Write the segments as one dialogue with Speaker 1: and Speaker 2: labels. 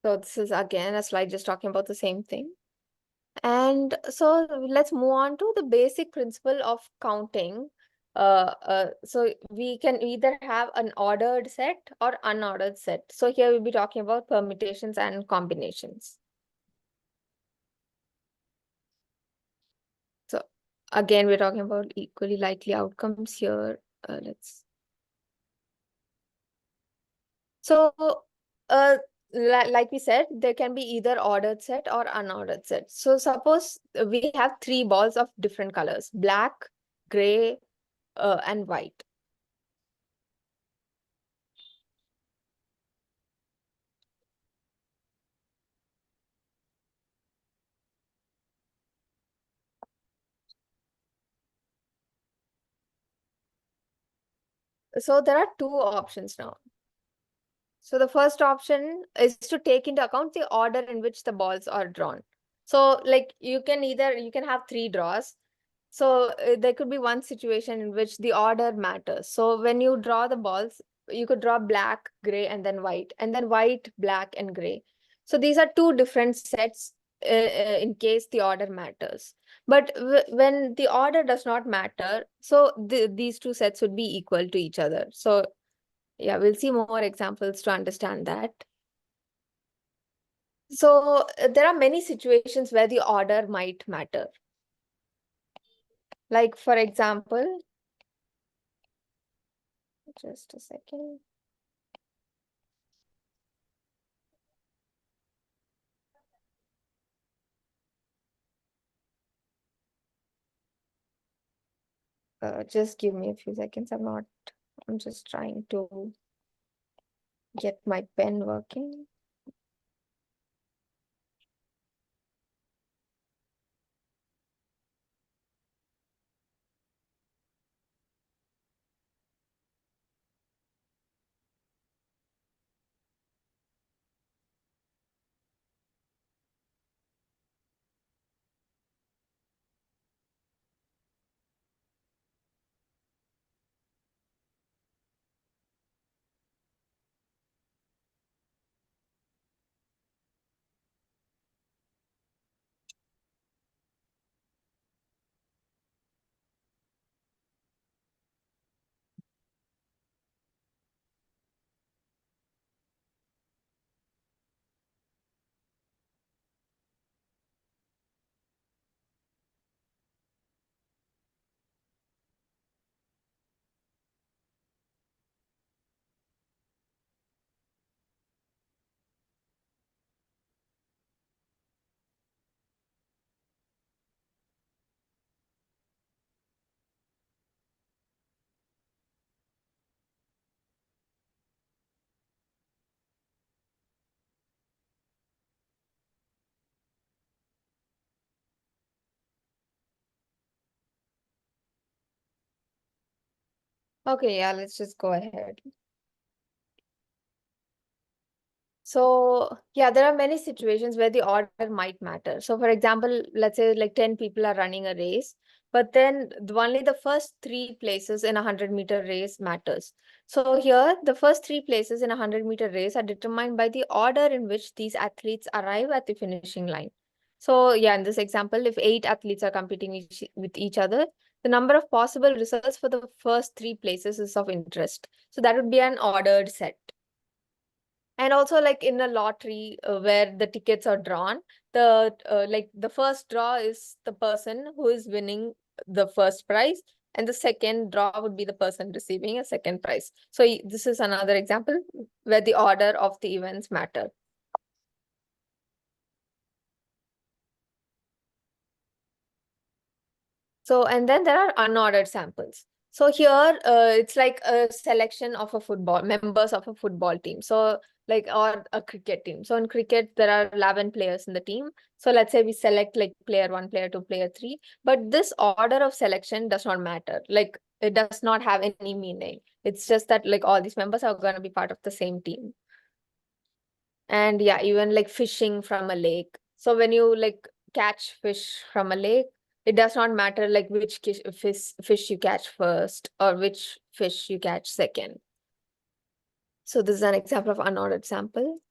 Speaker 1: So this is again a slide just talking about the same thing. And so let's move on to the basic principle of counting. So we can either have an ordered set or unordered set. So here we'll be talking about permutations and combinations. So again, we're talking about equally likely outcomes here. Let's. So like we said, there can be either ordered set or unordered set. So suppose we have three balls of different colors: black, gray, and white. So there are two options now. So the first option is to take into account the order in which the balls are drawn. So like you can have three draws. So there could be one situation in which the order matters. So when you draw the balls, you could draw black, gray, and then white, black, and gray. So these are two different sets in case the order matters. But when the order does not matter, so these two sets would be equal to each other. So yeah, we'll see more examples to understand that. So there are many situations where the order might matter. Like for example, just a second. Just give me a few seconds. I'm just trying to get my pen working. Okay, yeah, let's just go ahead. So yeah, there are many situations where the order might matter. So for example, let's say like 10 people are running a race, but then only the first three places in a 100-meter race matters. So here, the first three places in a 100-meter race are determined by the order in which these athletes arrive at the finishing line. So yeah, in this example, if 8 athletes are competing with each other, the number of possible results for the first three places is of interest. So that would be an ordered set. And also like in a lottery where the tickets are drawn, the first draw is the person who is winning the first prize, and the second draw would be the person receiving a second prize. So this is another example where the order of the events matter. So, and then there are unordered samples. So here, it's like a selection of members of a football team. So like, or a cricket team. So in cricket, there are 11 players in the team. So let's say we select like player 1, player 2, player 3. But this order of selection does not matter. Like it does not have any meaning. It's just that like all these members are going to be part of the same team. And yeah, even like fishing from a lake. So when you like catch fish from a lake, it does not matter like which fish you catch first or which fish you catch second. So this is an example of unordered sample.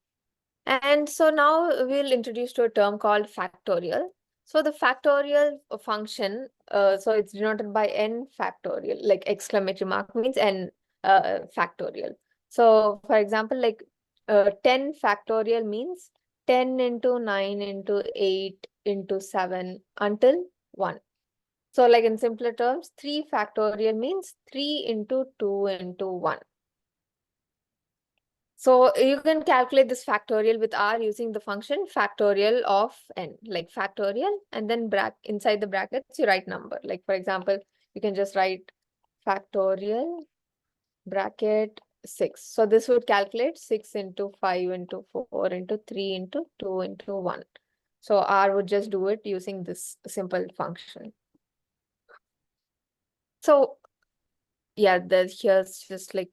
Speaker 1: And so now we'll introduce to a term called factorial. So the factorial function, so it's denoted by n factorial, like exclamatory mark means n factorial. So for example, like 10 factorial means 10 into 9 into 8 into 7 until 1. So like in simpler terms, 3 factorial means 3 into 2 into 1. So you can calculate this factorial with R using the function factorial of n, like factorial, and then inside the brackets, you write number. Like for example, you can just write factorial bracket 6. So this would calculate 6 into 5 into 4 into 3 into 2 into 1. So R would just do it using this simple function. So yeah, here's just like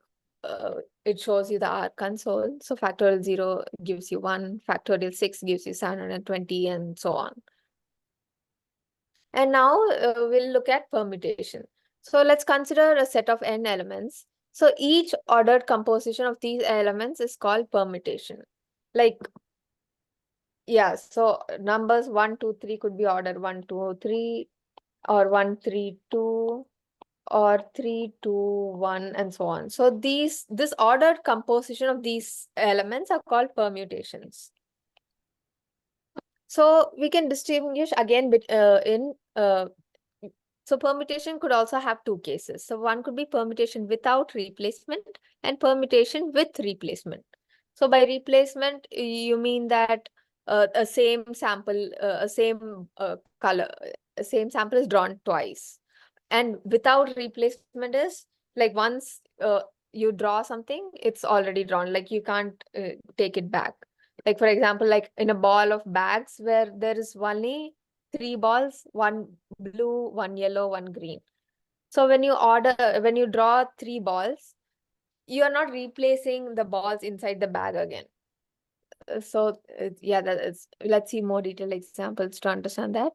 Speaker 1: it shows you the R console. So factorial 0 gives you 1, factorial 6 gives you 720, and so on. And now we'll look at permutation. So let's consider a set of n elements. So each ordered composition of these elements is called permutation. Like, yeah, so numbers 1, 2, 3 could be ordered 1, 2, 3, or 1, 3, 2. Or 3, 2, 1, and so on. So this ordered composition of these elements are called permutations. So we can distinguish again so permutation could also have two cases. So one could be permutation without replacement and permutation with replacement. So by replacement, you mean that a same sample, a same sample is drawn twice. And without replacement is like once you draw something, it's already drawn. Like you can't take it back. Like for example, like in a ball of bags where there is only 3 balls, one blue, one yellow, one green. So when you draw 3 balls, you are not replacing the balls inside the bag again. So yeah, that is, let's see more detailed examples to understand that.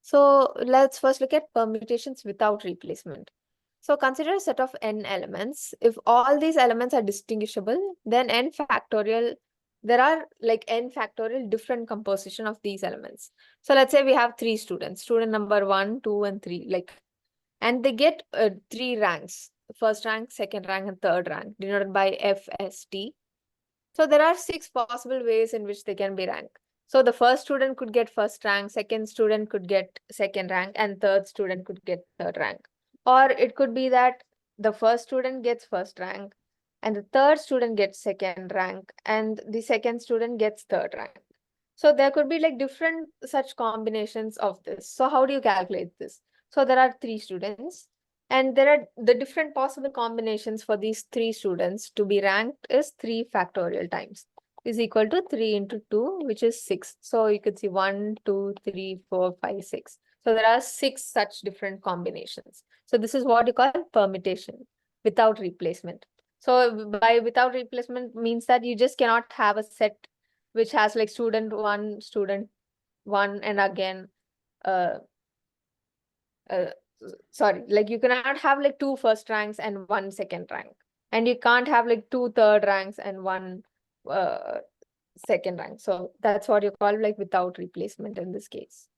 Speaker 1: So let's first look at permutations without replacement. So consider a set of n elements. If all these elements are distinguishable, then n factorial, there are like n factorial different composition of these elements. So let's say we have 3 students, student number 1, 2, and 3, like, and they get 3 ranks, first rank, second rank, and third rank, denoted by FST. So there are 6 possible ways in which they can be ranked. So the first student could get first rank, second student could get second rank, and third student could get third rank. Or it could be that the first student gets first rank, and the third student gets second rank, and the second student gets third rank. So there could be like different such combinations of this. So how do you calculate this? So there are 3 students, and there are the different possible combinations for these 3 students to be ranked is 3 factorial times is equal to 3 into 2, which is 6. So you could see 1, 2, 3, 4, 5, 6. So there are 6 such different combinations. So this is what you call permutation without replacement. So by without replacement means that you just cannot have a set which has like student one, and again, uh, uh, sorry, like you cannot have like 2 first ranks and 1 second rank, and you can't have like 2 third ranks and 1 uh, second rank. So that's what you call like without replacement in this case.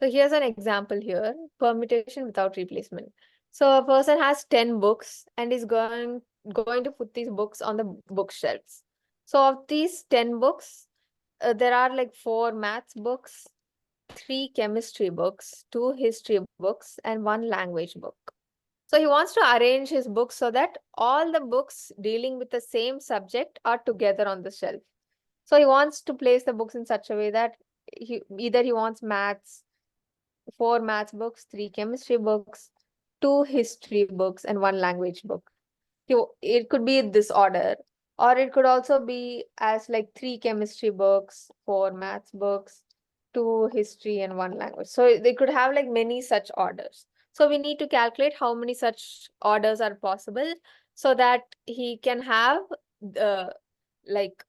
Speaker 1: So here's an example here, permutation without replacement. So a person has 10 books and is going to put these books on the bookshelves. So of these 10 books, there are like 4 maths books, 3 chemistry books, 2 history books, and 1 language book. So he wants to arrange his books so that all the books dealing with the same subject are together on the shelf. So he wants to place the books in such a way that he wants maths, 4 maths books, 3 chemistry books, 2 history books, and 1 language book. It could be this order, or it could also be as like 3 chemistry books, 4 maths books, 2 history, and 1 language. So they could have like many such orders. So we need to calculate how many such orders are possible so that he can have the like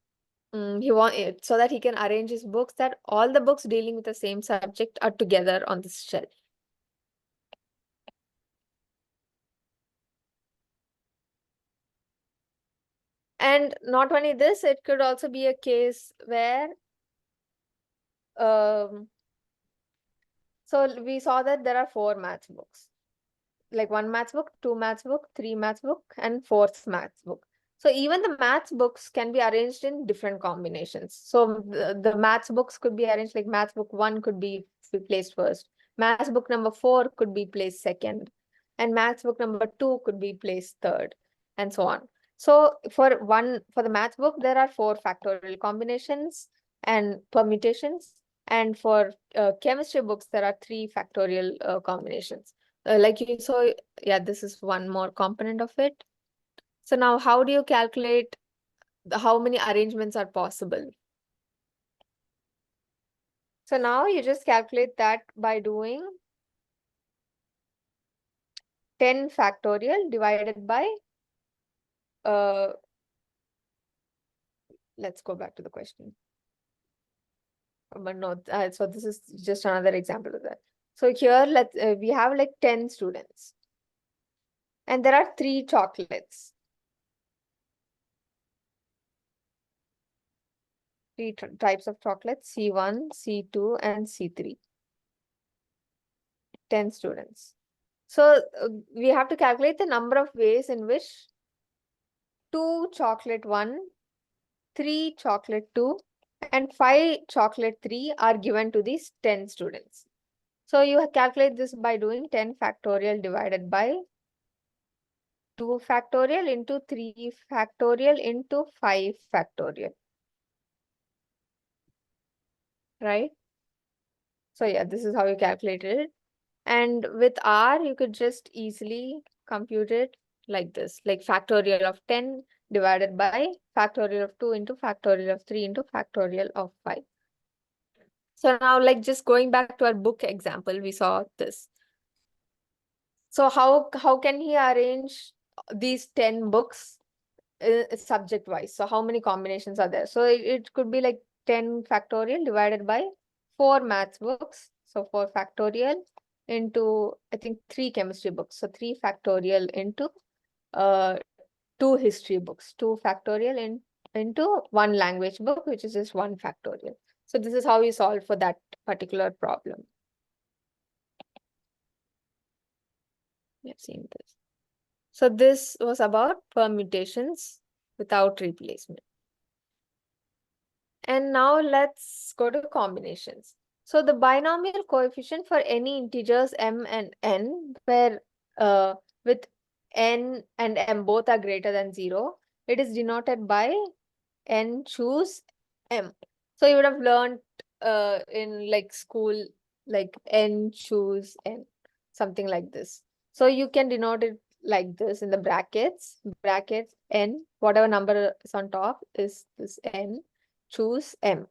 Speaker 1: he want it so that he can arrange his books that all the books dealing with the same subject are together on this shelf. And not only this, it could also be a case where so we saw that there are 4 maths books, like 1 maths book, 2 maths book, 3 maths book, and 4th maths book. So even the maths books can be arranged in different combinations. So the maths books could be arranged like maths book 1 could be placed first, maths book number 4 could be placed second, and maths book number 2 could be placed third, and so on. So for the maths book, there are 4 factorial combinations and permutations, and for chemistry books, there are 3 factorial combinations. Like you saw, yeah, this is one more component of it. So now how do you calculate how many arrangements are possible? So now you just calculate that by doing 10 factorial divided by, let's go back to the question. But no, so this is just another example of that. So here, we have like 10 students. And there are 3 chocolates. 3 types of chocolates, C1, C2, and C3. 10 students. So we have to calculate the number of ways in which 2 chocolate 1, 3 chocolate 2, and 5 chocolate 3 are given to these 10 students. So you calculate this by doing 10 factorial divided by 2 factorial into 3 factorial into 5 factorial. Right? So yeah, this is how you calculate it. And with R, you could just easily compute it like this, like factorial of 10 divided by factorial of 2 into factorial of 3 into factorial of 5. So now, like just going back to our book example, we saw this. So how can he arrange these 10 books subject wise? So how many combinations are there? So it could be like 10 factorial divided by 4 maths books. So 4 factorial into, I think, 3 chemistry books. So 3 factorial into 2 history books, 2 factorial into 1 language book, which is just 1 factorial. So this is how we solve for that particular problem. We have seen this. So this was about permutations without replacement. And now let's go to combinations. So the binomial coefficient for any integers m and n, where with n and m both are greater than 0, it is denoted by n choose m. So you would have learned in like school, like n choose n, something like this. So you can denote it like this in the brackets n, whatever number is on top is this n, choose m.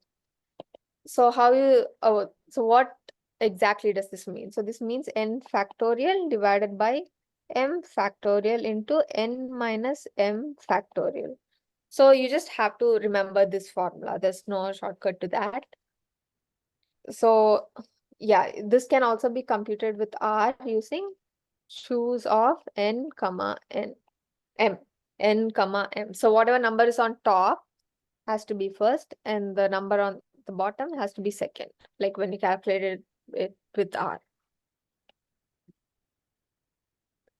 Speaker 1: So how you, so what exactly does this mean? So this means n factorial divided by m factorial into n minus m factorial. So you just have to remember this formula. There's no shortcut to that. So yeah, this can also be computed with R using choose of n comma n m n comma m. So whatever number is on top has to be first, and the number on the bottom has to be second, like when you calculated it with R.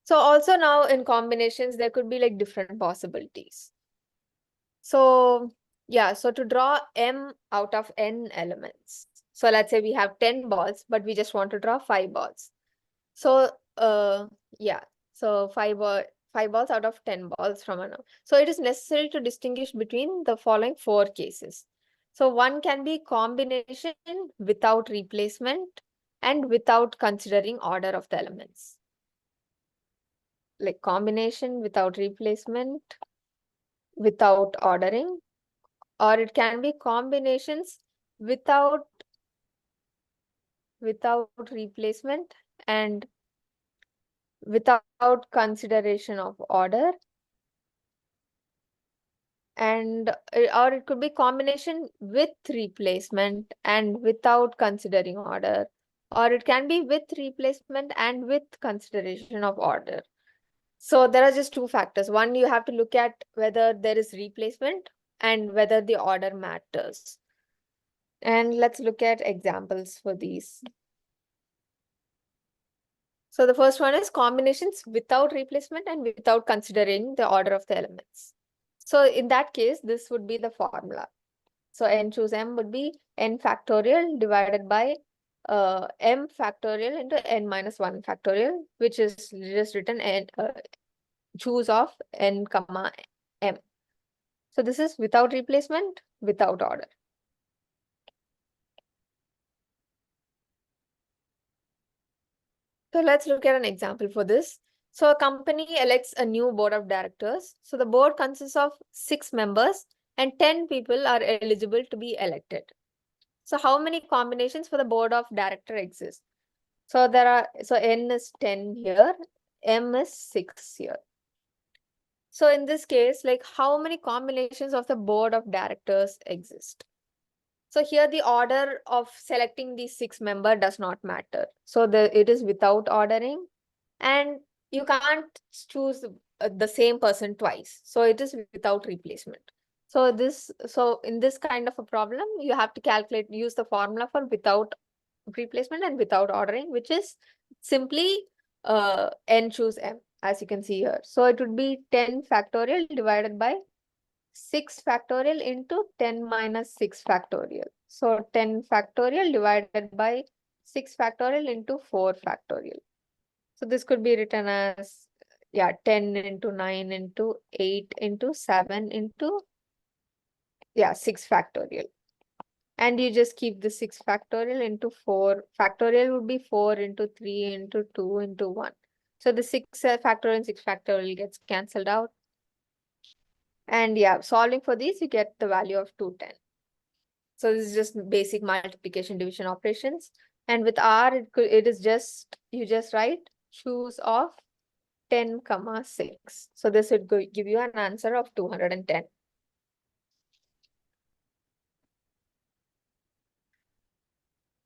Speaker 1: So also now in combinations, there could be like different possibilities. So yeah, so to draw m out of n elements. So let's say we have 10 balls, but we just want to draw 5 balls. So yeah, so 5 balls out of 10 balls from an. So it is necessary to distinguish between the following 4 cases. So one can be combination without replacement and without considering order of the elements. Like combination without replacement, without ordering, or it can be combinations without replacement and without consideration of order, and or it could be combination with replacement and without considering order, or it can be with replacement and with consideration of order. So there are just two factors. One, you have to look at whether there is replacement and whether the order matters. And let's look at examples for these. So the first one is combinations without replacement and without considering the order of the elements. So in that case, this would be the formula. So n choose m would be n factorial divided by m factorial into n minus 1 factorial, which is just written n choose of n comma m. So this is without replacement, without order. So let's look at an example for this. So a company elects a new board of directors. So the board consists of 6 members and 10 people are eligible to be elected. So how many combinations for the board of director exist? So n is 10 here, m is 6 here. So in this case, like how many combinations of the board of directors exist? So here the order of selecting the 6-member does not matter. So it is without ordering, and you can't choose the same person twice. So it is without replacement. So in this kind of a problem, you have to use the formula for without replacement and without ordering, which is simply n choose m, as you can see here. So it would be 10 factorial divided by 6 factorial into 10 minus 6 factorial. So 10 factorial divided by 6 factorial into 4 factorial. So this could be written as, yeah, 10 into 9 into 8 into 7 into, yeah, 6 factorial. And you just keep the 6 factorial into 4. Factorial would be 4 into 3 into 2 into 1. So the 6 factorial and 6 factorial gets cancelled out. And yeah, solving for these, you get the value of 210. So this is just basic multiplication division operations. And with R, it is just, you just write choose of 10 comma 6. So this would give you an answer of 210.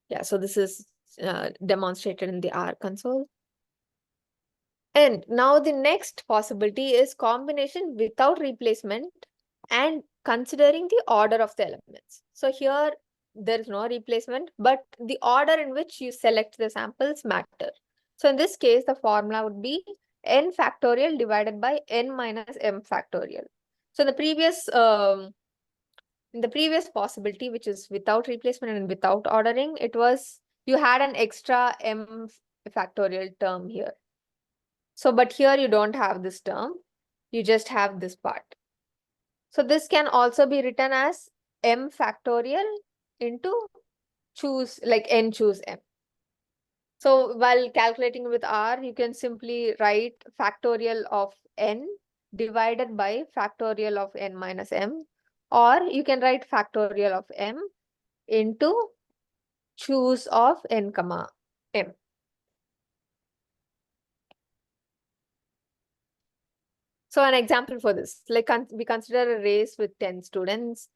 Speaker 1: Yeah, so this is demonstrated in the R console. And now the next possibility is combination without replacement and considering the order of the elements. So here there is no replacement, but the order in which you select the samples matter. So in this case, the formula would be n factorial divided by n minus m factorial. So in the previous possibility, which is without replacement and without ordering, it was you had an extra m factorial term here. So, but here you don't have this term, you just have this part. So this can also be written as m factorial into choose, like n choose m. So while calculating with R, you can simply write factorial of n divided by factorial of n minus m, or you can write factorial of m into choose of n comma m. So an example for this, like we consider a race with 10 students,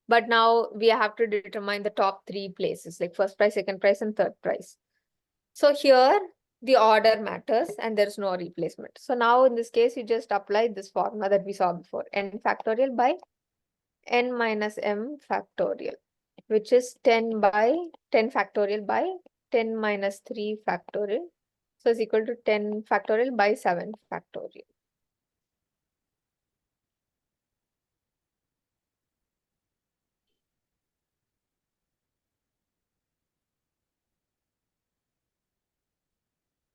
Speaker 1: but now we have to determine the top 3 places, like first prize, second prize, and third prize. So here the order matters and there's no replacement. So now in this case, you just apply this formula that we saw before, n factorial by n minus m factorial, which is 10 factorial by 10 minus 3 factorial. So it's equal to 10 factorial by 7 factorial.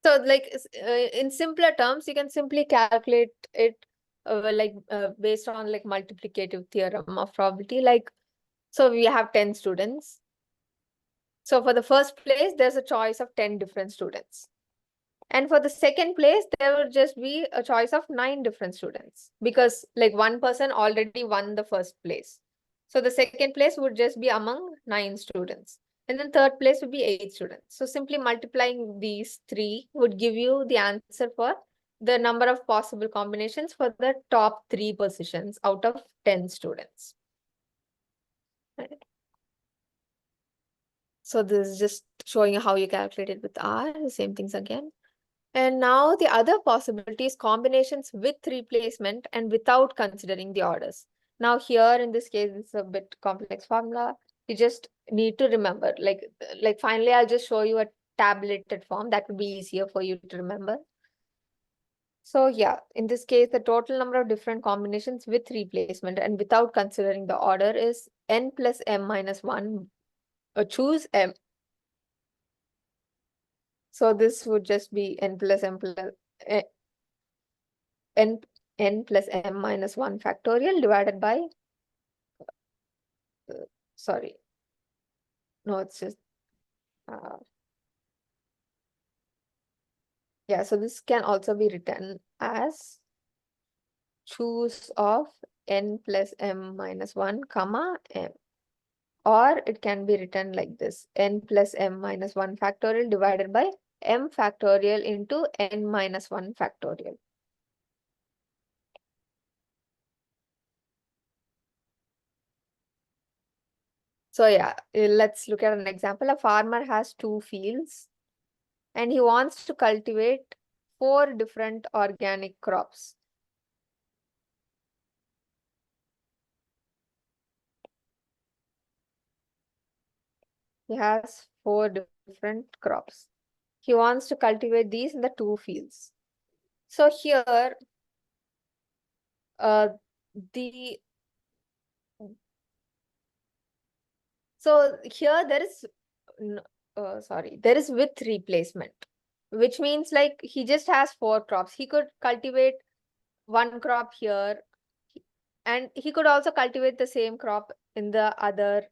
Speaker 1: So like in simpler terms, you can simply calculate it based on like multiplicative theorem of probability. Like, so we have 10 students. So for the first place, there's a choice of 10 different students. And for the second place, there will just be a choice of 9 different students because like one person already won the first place. So the second place would just be among 9 students. And then third place would be 8 students. So simply multiplying these 3 would give you the answer for the number of possible combinations for the top 3 positions out of 10 students. Right. So this is just showing you how you calculate it with R, the same things again. And now the other possibility is combinations with replacement and without considering the orders. Now here in this case, it's a bit complex formula. You just need to remember, like finally, I'll just show you a tabulated form that would be easier for you to remember. So yeah, in this case, the total number of different combinations with replacement and without considering the order is n plus m minus 1. Choose m. So this would just be n plus m plus eh, n n plus m minus 1 factorial divided by, sorry, no, it's just, uh, yeah, so this can also be written as choose of n plus m minus 1 comma m. Or it can be written like this, n plus m minus 1 factorial divided by m factorial into n minus 1 factorial. So yeah, let's look at an example. A farmer has 2 fields and he wants to cultivate 4 different organic crops. He has 4 different crops. He wants to cultivate these in the 2 fields. So here, uh, the so here there is, sorry, there is with replacement, which means like he just has 4 crops. He could cultivate 1 crop here, and he could also cultivate the same crop in the other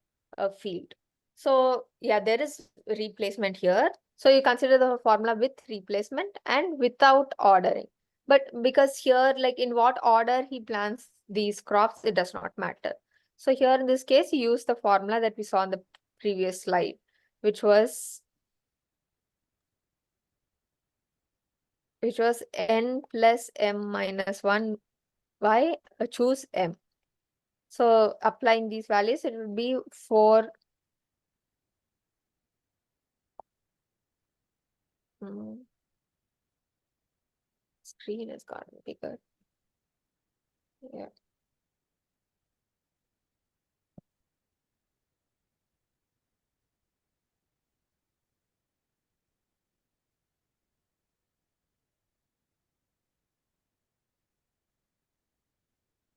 Speaker 1: field. So yeah, there is replacement here. So you consider the formula with replacement and without ordering. But because here, like in what order he plants these crops, it does not matter. So here in this case, you use the formula that we saw in the previous slide, which was n plus m minus 1 by choose m. So applying these values, it would be 4. Screen has gotten bigger. Yeah.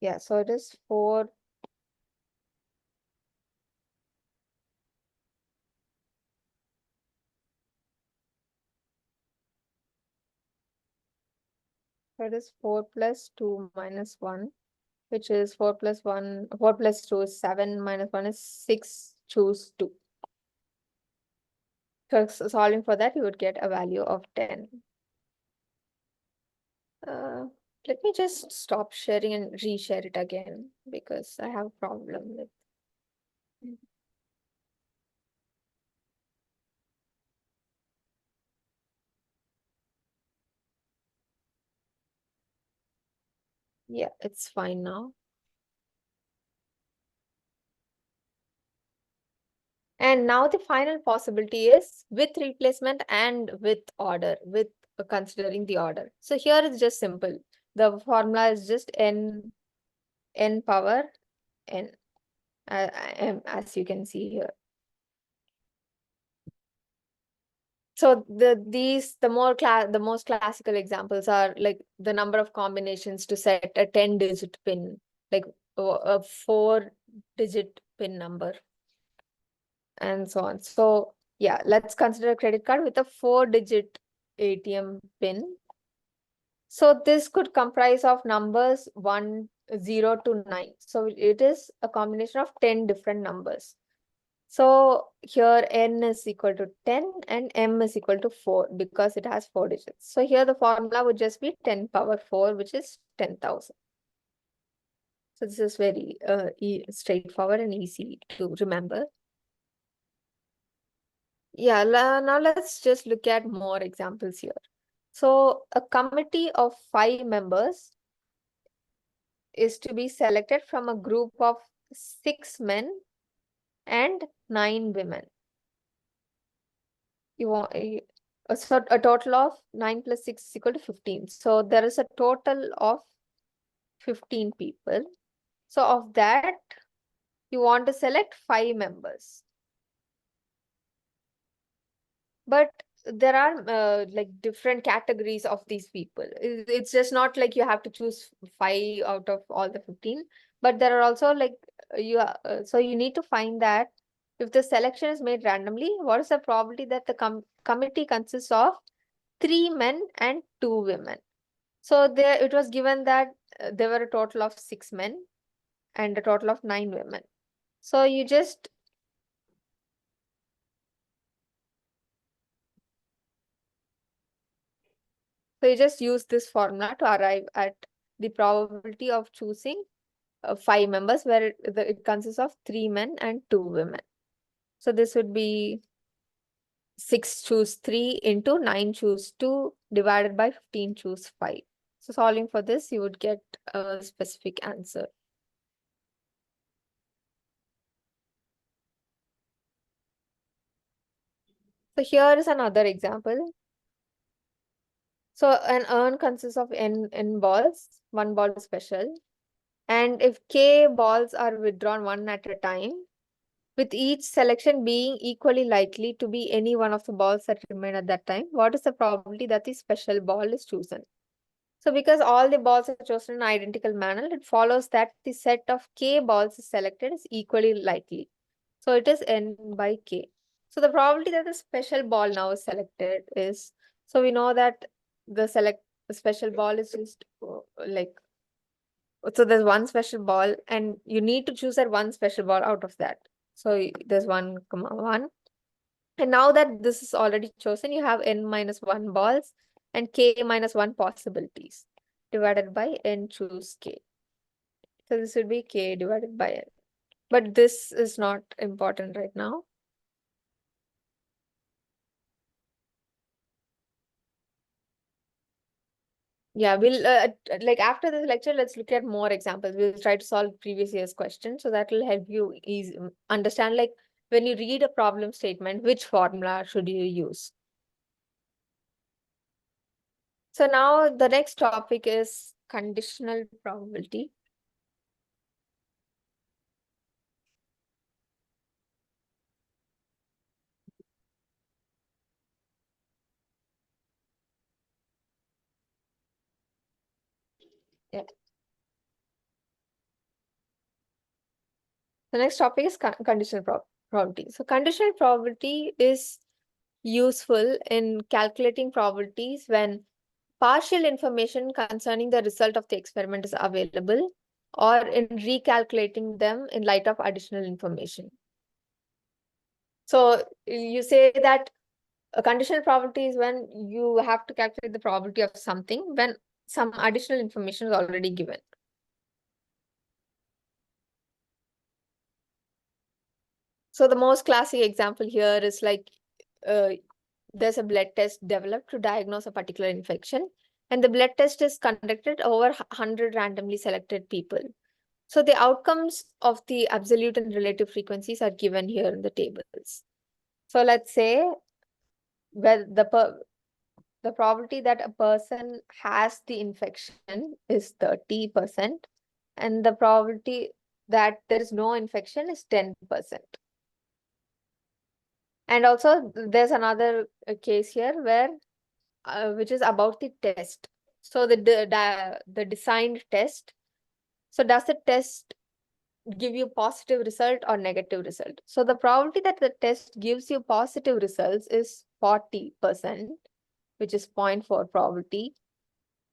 Speaker 1: Yeah, so it is 4. So it is 4 plus 2 minus 1, which is 4 plus 1, 4 plus 2 is 7, minus 1 is 6, choose 2. So solving for that, you would get a value of 10. Uh, Let me just stop sharing and reshare it again because I have a problem with. Yeah, it's fine now. And now the final possibility is with replacement and with order, with considering the order. So here it's just simple. The formula is just n power n, as you can see here. So the most classical examples are like the number of combinations to set a 10-digit pin, like a 4-digit pin number, and so on. So yeah, let's consider a credit card with a 4-digit ATM pin. So this could comprise of numbers 1, 0 to 9. So it is a combination of 10 different numbers. So here n is equal to 10 and m is equal to 4 because it has 4 digits. So here the formula would just be 10 power 4, which is 10,000. So this is very straightforward and easy to remember. Yeah, now let's just look at more examples here. So a committee of 5 members is to be selected from a group of 6 men and 9 women. You want So a total of 9 plus 6 is equal to 15. So there is a total of 15 people. So of that, you want to select 5 members. But there are like different categories of these people. It's just not like you have to choose 5 out of all the 15, but there are also like so you need to find that if the selection is made randomly, what is the probability that the committee consists of 3 men and 2 women. So there it was given that there were a total of 6 men and a total of 9 women. So you just use this formula to arrive at the probability of choosing 5 members, where it consists of 3 men and 2 women. So this would be 6 choose 3 into 9 choose 2 divided by 15 choose 5. So solving for this, you would get a specific answer. So here is another example. So an urn consists of n balls, 1 ball is special. And if k balls are withdrawn one at a time, with each selection being equally likely to be any one of the balls that remain at that time, what is the probability that the special ball is chosen? So because all the balls are chosen in an identical manner, it follows that the set of k balls selected is equally likely. So it is n by k. So the probability that the special ball now is selected is, so we know that the special ball is just like, so there's one special ball and you need to choose that one special ball out of that. So there's 1, 1. And now that this is already chosen, you have n minus 1 balls and k minus 1 possibilities divided by n choose k. So this would be k divided by n. But this is not important right now. Yeah, we'll like after this lecture, let's look at more examples. We'll try to solve previous year's questions. So that will help you understand, like when you read a problem statement, which formula should you use? So now the next topic is conditional probability. Yeah. The next topic is conditional probability. So conditional probability is useful in calculating probabilities when partial information concerning the result of the experiment is available, or in recalculating them in light of additional information. So you say that a conditional probability is when you have to calculate the probability of something when some additional information is already given. So the most classic example here is like there's a blood test developed to diagnose a particular infection, and the blood test is conducted over 100 randomly selected people. So the outcomes of the absolute and relative frequencies are given here in the tables. So let's say well, the probability that a person has the infection is 30%, and the probability that there is no infection is 10%. And also there's another case here where which is about the test. So the designed test. So does the test give you positive result or negative result? So the probability that the test gives you positive results is 40%, which is 0.4 probability.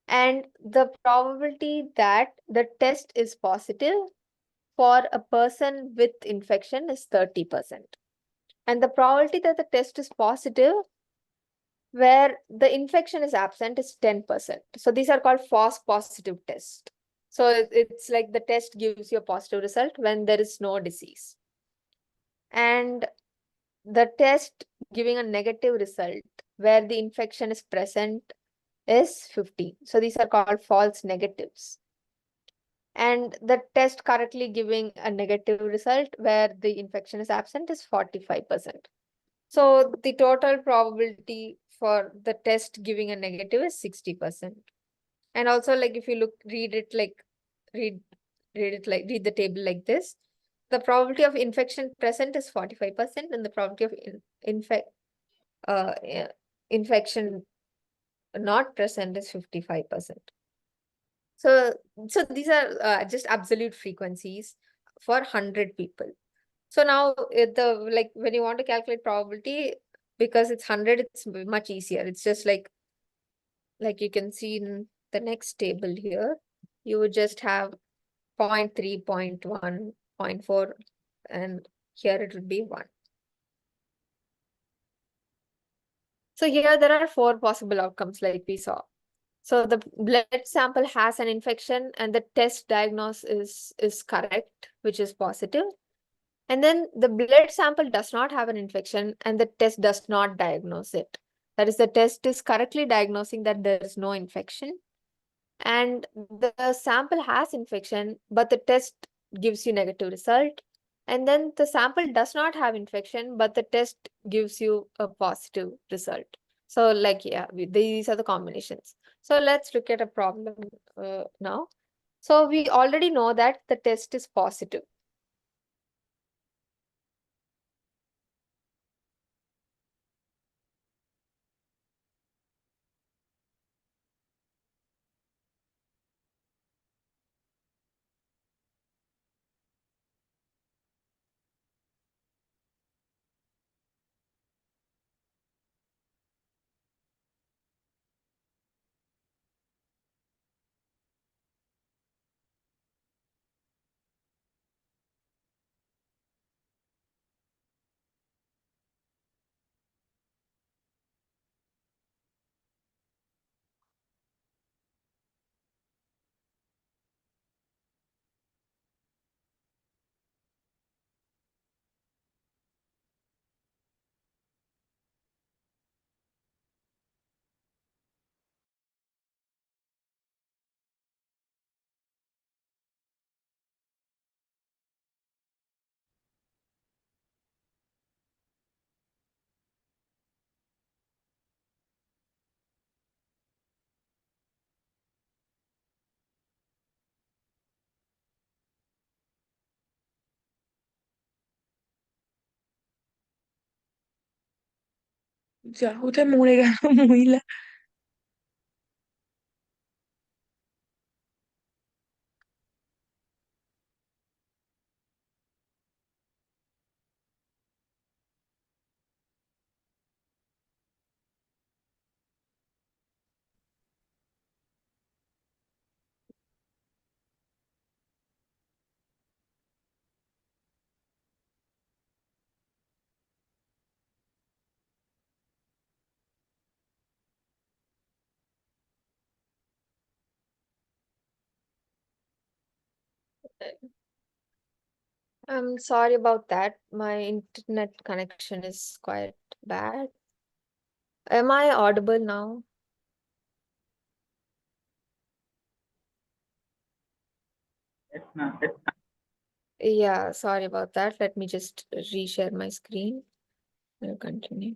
Speaker 1: And the probability that the test is positive for a person with infection is 30%. And the probability that the test is positive where the infection is absent is 10%. So these are called false positive tests. So it's like the test gives you a positive result when there is no disease. And the test giving a negative result where the infection is present is 15. So these are called false negatives. And the test correctly giving a negative result where the infection is absent is 45%. So the total probability for the test giving a negative is 60%. And also, like, if you read the table like this, the probability of infection present is 45%, and the probability of infection not present is 55%. So these are just absolute frequencies for 100 people. So now when you want to calculate probability, because it's 100, it's much easier. It's just like you can see in the next table here, you would just have 0.3, 0.1, 0.4, and here it will be 1. So here there are 4 possible outcomes like we saw. So the blood sample has an infection and the test diagnosis is correct, which is positive. And then the blood sample does not have an infection and the test does not diagnose it. That is, the test is correctly diagnosing that there is no infection. And the sample has infection, but the test gives you negative result. And then the sample does not have infection, but the test gives you a positive result. So these are the combinations. So let's look at a problem now. So we already know that the test is positive.
Speaker 2: যা কোথায় মরে গেল মহিলা।
Speaker 1: I'm sorry about that. My internet connection is quite bad. Am I audible now? Yeah, sorry about that. Let me just reshare my screen. I'll continue.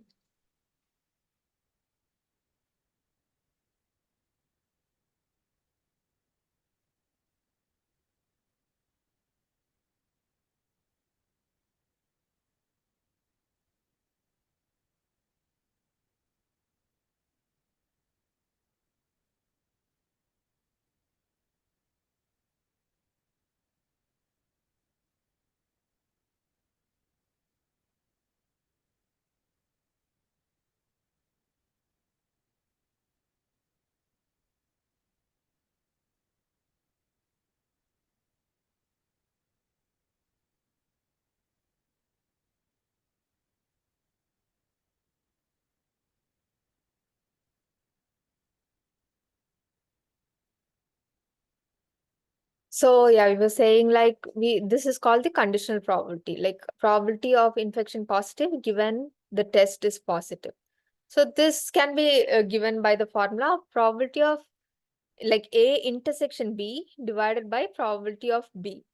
Speaker 1: So yeah, we were saying this is called the conditional probability, like probability of infection positive given the test is positive. So this can be given by the formula of probability of like A intersection B divided by probability of B.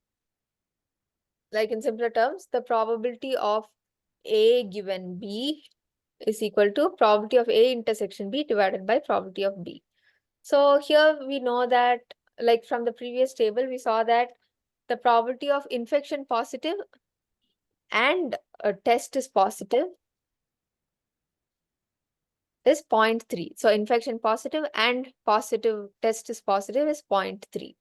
Speaker 1: Like in simpler terms, the probability of A given B is equal to probability of A intersection B divided by probability of B. So here we know that, like from the previous table, we saw that the probability of infection positive and a test is positive is 0.3. So infection positive and positive test is positive is 0.3.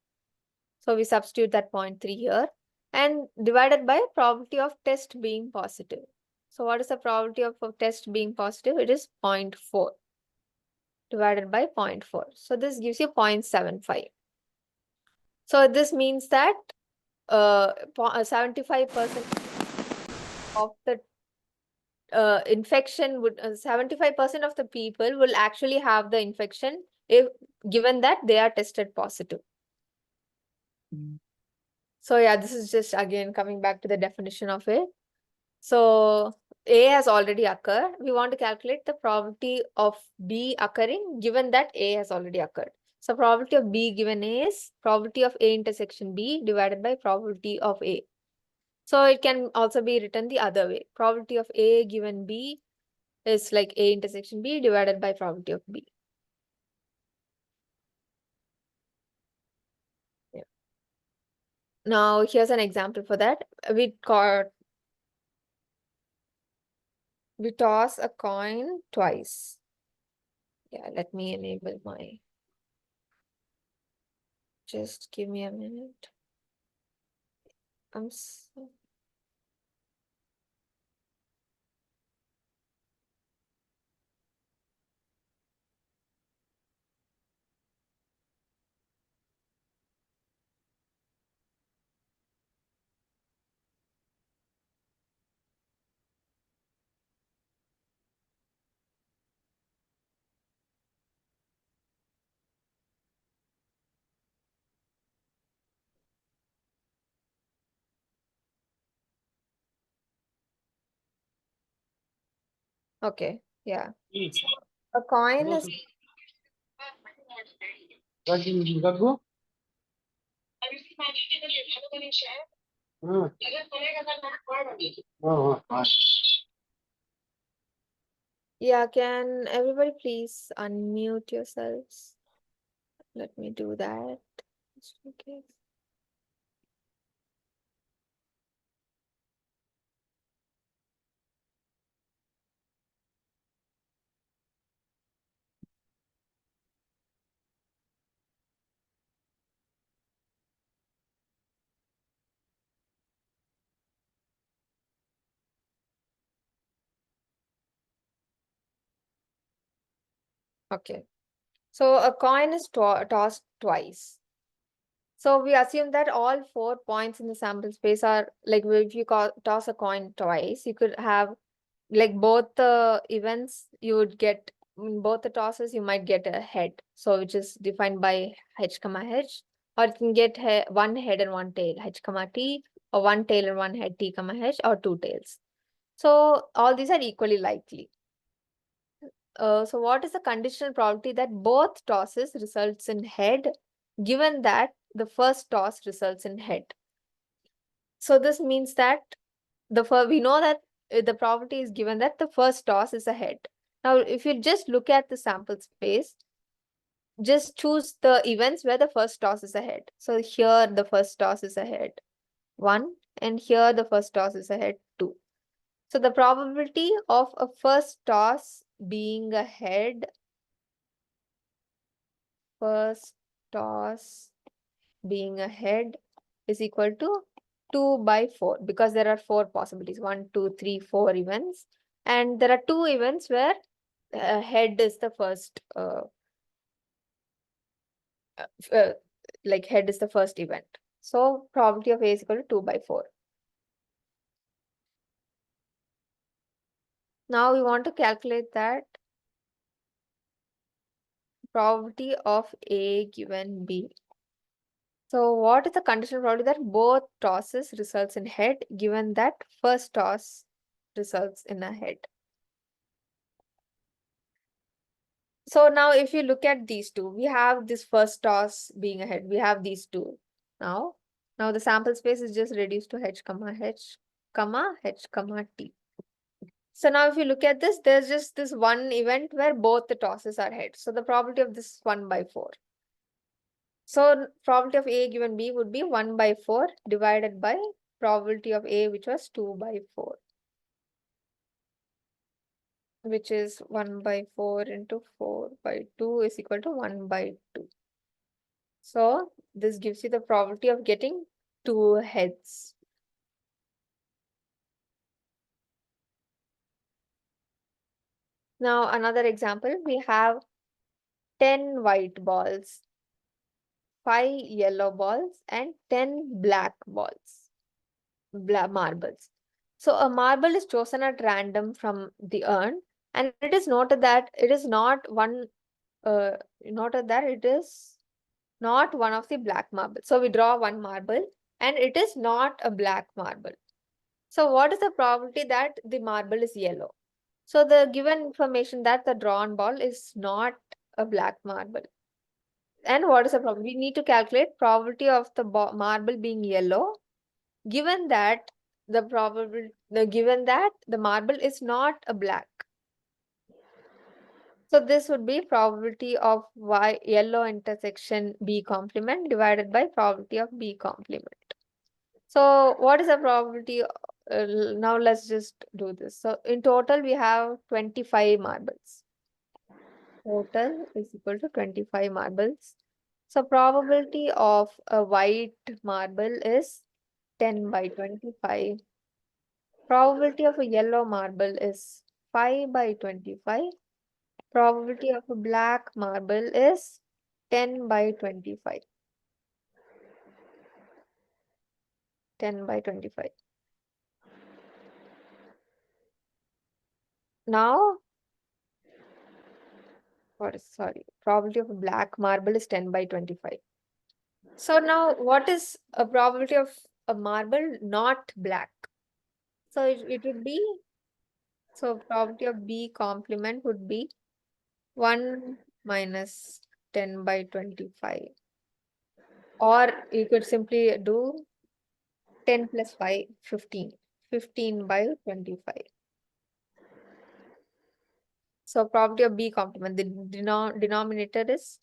Speaker 1: So we substitute that 0.3 here and divided by probability of test being positive. So what is the probability of a test being positive? It is 0.4 divided by 0.4. So this gives you 0.75. So this means that 75% of the infection would 75% of the people will actually have the infection if given that they are tested positive. So yeah, this is just again coming back to the definition of it. So A has already occurred. We want to calculate the probability of B occurring given that A has already occurred. So probability of B given A is probability of A intersection B divided by probability of A. So it can also be written the other way. Probability of A given B is like A intersection B divided by probability of B. Yeah. Now here's an example for that. We toss a coin twice. Yeah, let me enable my. Just give me a minute. Okay, yeah. A coin is yeah, can everybody please unmute yourselves? Let me do that. Just in case. Okay. So a coin is tossed twice. So we assume that all 4 points in the sample space are like if you toss a coin twice, you could have like both the events you would get in both the tosses you might get a head, so which is defined by h comma h, or you can get one head and one tail h comma t, or one tail and one head t comma h, or two tails. So all these are equally likely. So what is the conditional probability that both tosses results in head given that the first toss results in head? So this means that we know that the probability is given that the first toss is a head. Now, if you just look at the sample space, just choose the events where the first toss is a head. So here the first toss is a head 1, and here the first toss is a head 2. So the probability of a first toss being a head, first toss being a head is equal to 2 by 4 because there are 4 possibilities, 1, 2, 3, 4 events. And there are 2 events where head is the first, like head is the first event. So probability of A is equal to 2 by 4. Now we want to calculate that probability of A given B. So what is the conditional probability that both tosses results in head given that first toss results in a head? So now if you look at these two, we have this first toss being ahead. We have these two now. Now the sample space is just reduced to h comma h comma h comma t. So now if you look at this, there's just this one event where both the tosses are head. So the probability of this is 1/4. So probability of A given B would be 1/4 divided by probability of A, which was 2/4, which is 1/4 into 4/2 is equal to 1/2. So this gives you the probability of getting 2 heads. Now another example, we have 10 white balls, 5 yellow balls, and 10 black balls, marbles. So a marble is chosen at random from the urn, and it is noted that it is not one, noted that it is not one of the black marbles. So we draw one marble, and it is not a black marble. So what is the probability that the marble is yellow? So the given information that the drawn ball is not a black marble. And what is the problem? We need to calculate probability of the marble being yellow, given that given that the marble is not a black. So this would be probability of yellow intersection B complement divided by probability of B complement. So what is the probability? Now let's just do this. So in total, we have 25 marbles. Total is equal to 25 marbles. So probability of a white marble is 10/25. Probability of a yellow marble is 5/25. Probability of a black marble is 10/25. 10/25. Now, probability of a black marble is 10/25. So now what is a probability of a marble not black? So it would be, so probability of B complement would be 1 minus 10/25. Or you could simply do 10 plus 5, 15. 15/25. So probability of B complement, the denominator is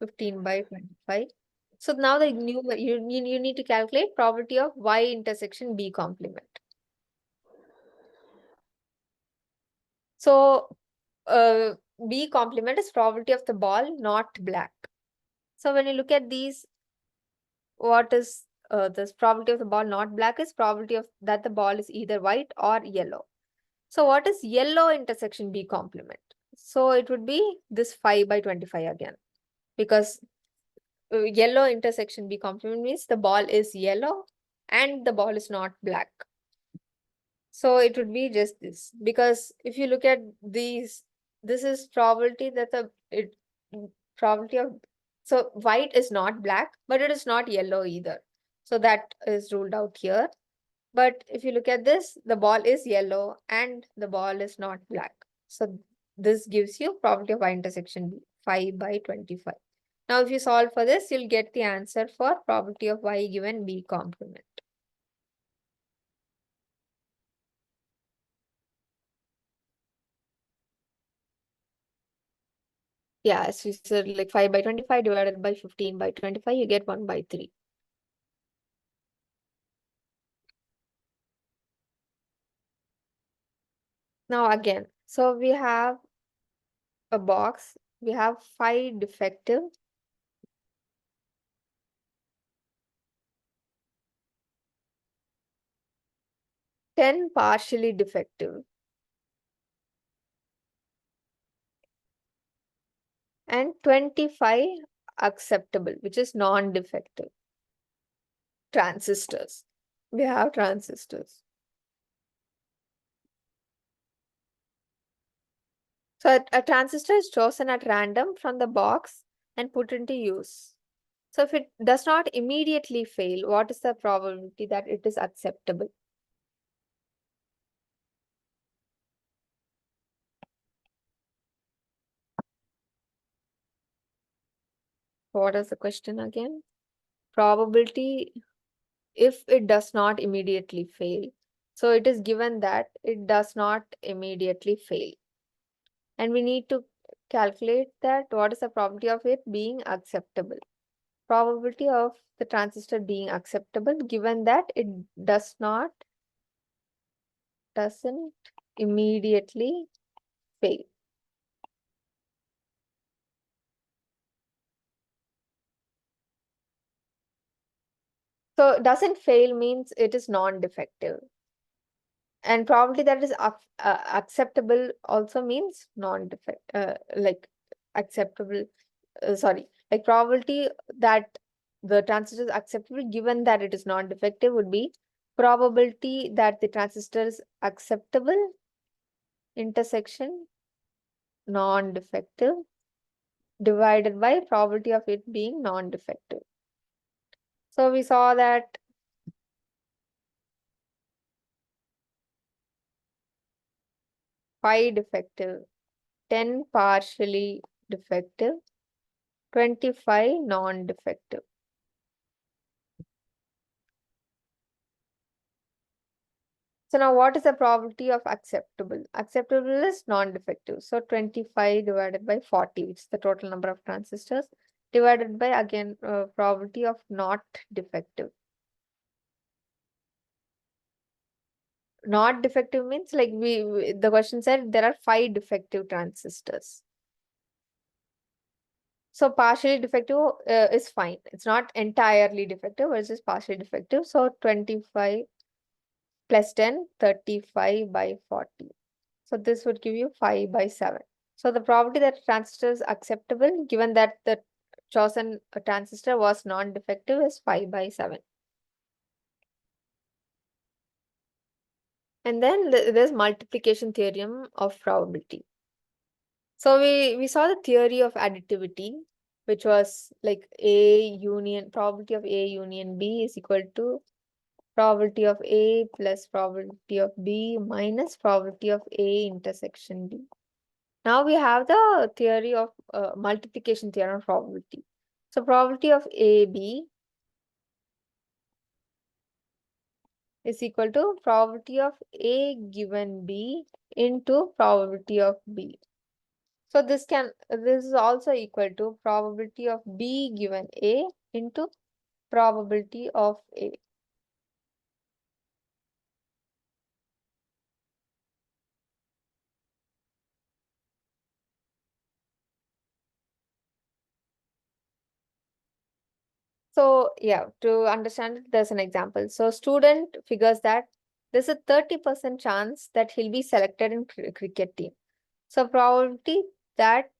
Speaker 1: 15/25. So now the you need to calculate probability of Y intersection B complement. So B complement is probability of the ball not black. So when you look at these, what is this probability of the ball not black is probability of that the ball is either white or yellow. So what is yellow intersection B complement? So it would be this 5/25 again, because yellow intersection B complement means the ball is yellow and the ball is not black. So it would be just this, because if you look at these, this is probability that probability of, so white is not black, but it is not yellow either. So that is ruled out here. But if you look at this, the ball is yellow and the ball is not black. So this gives you probability of Y intersection B, 5/25. Now, if you solve for this, you'll get the answer for probability of Y given B complement. Yeah, as we said, like 5/25 divided by 15/25, you get 1/3. Now again, so we have a box, we have 5 defective, 10 partially defective, and 25 acceptable, which is non-defective transistors. We have transistors. So a transistor is chosen at random from the box and put into use. So if it does not immediately fail, what is the probability that it is acceptable? What is the question again? Probability if it does not immediately fail. So it is given that it does not immediately fail. And we need to calculate that what is the probability of it being acceptable. Probability of the transistor being acceptable given that it doesn't immediately fail. So doesn't fail means it is non-defective. And probability that is acceptable also means non-defect, like acceptable, sorry, like probability that the transistor is acceptable given that it is non-defective would be probability that the transistor is acceptable intersection non-defective divided by probability of it being non-defective. So we saw that phi defective, 10 partially defective, 25 non-defective. So now what is the probability of acceptable? Acceptable is non-defective. So 25 divided by 40, which is the total number of transistors, divided by again probability of not defective. Not defective means like the question said there are 5 defective transistors. So partially defective is fine. It's not entirely defective, it's just partially defective. So 25 plus 10, 35 by 40. So this would give you 5 by 7. So the probability that transistor is acceptable given that the chosen transistor was non-defective is 5 by 7. And then there's multiplication theorem of probability. So we saw the theory of additivity, which was like probability of A union B is equal to probability of A plus probability of B minus probability of A intersection B. Now we have the theory of multiplication theorem of probability. So probability of AB is equal to probability of A given B into probability of B. So this is also equal to probability of B given A into probability of A. So yeah, to understand it, there's an example. So student figures that there's a 30% chance that he'll be selected in cricket team. So probability that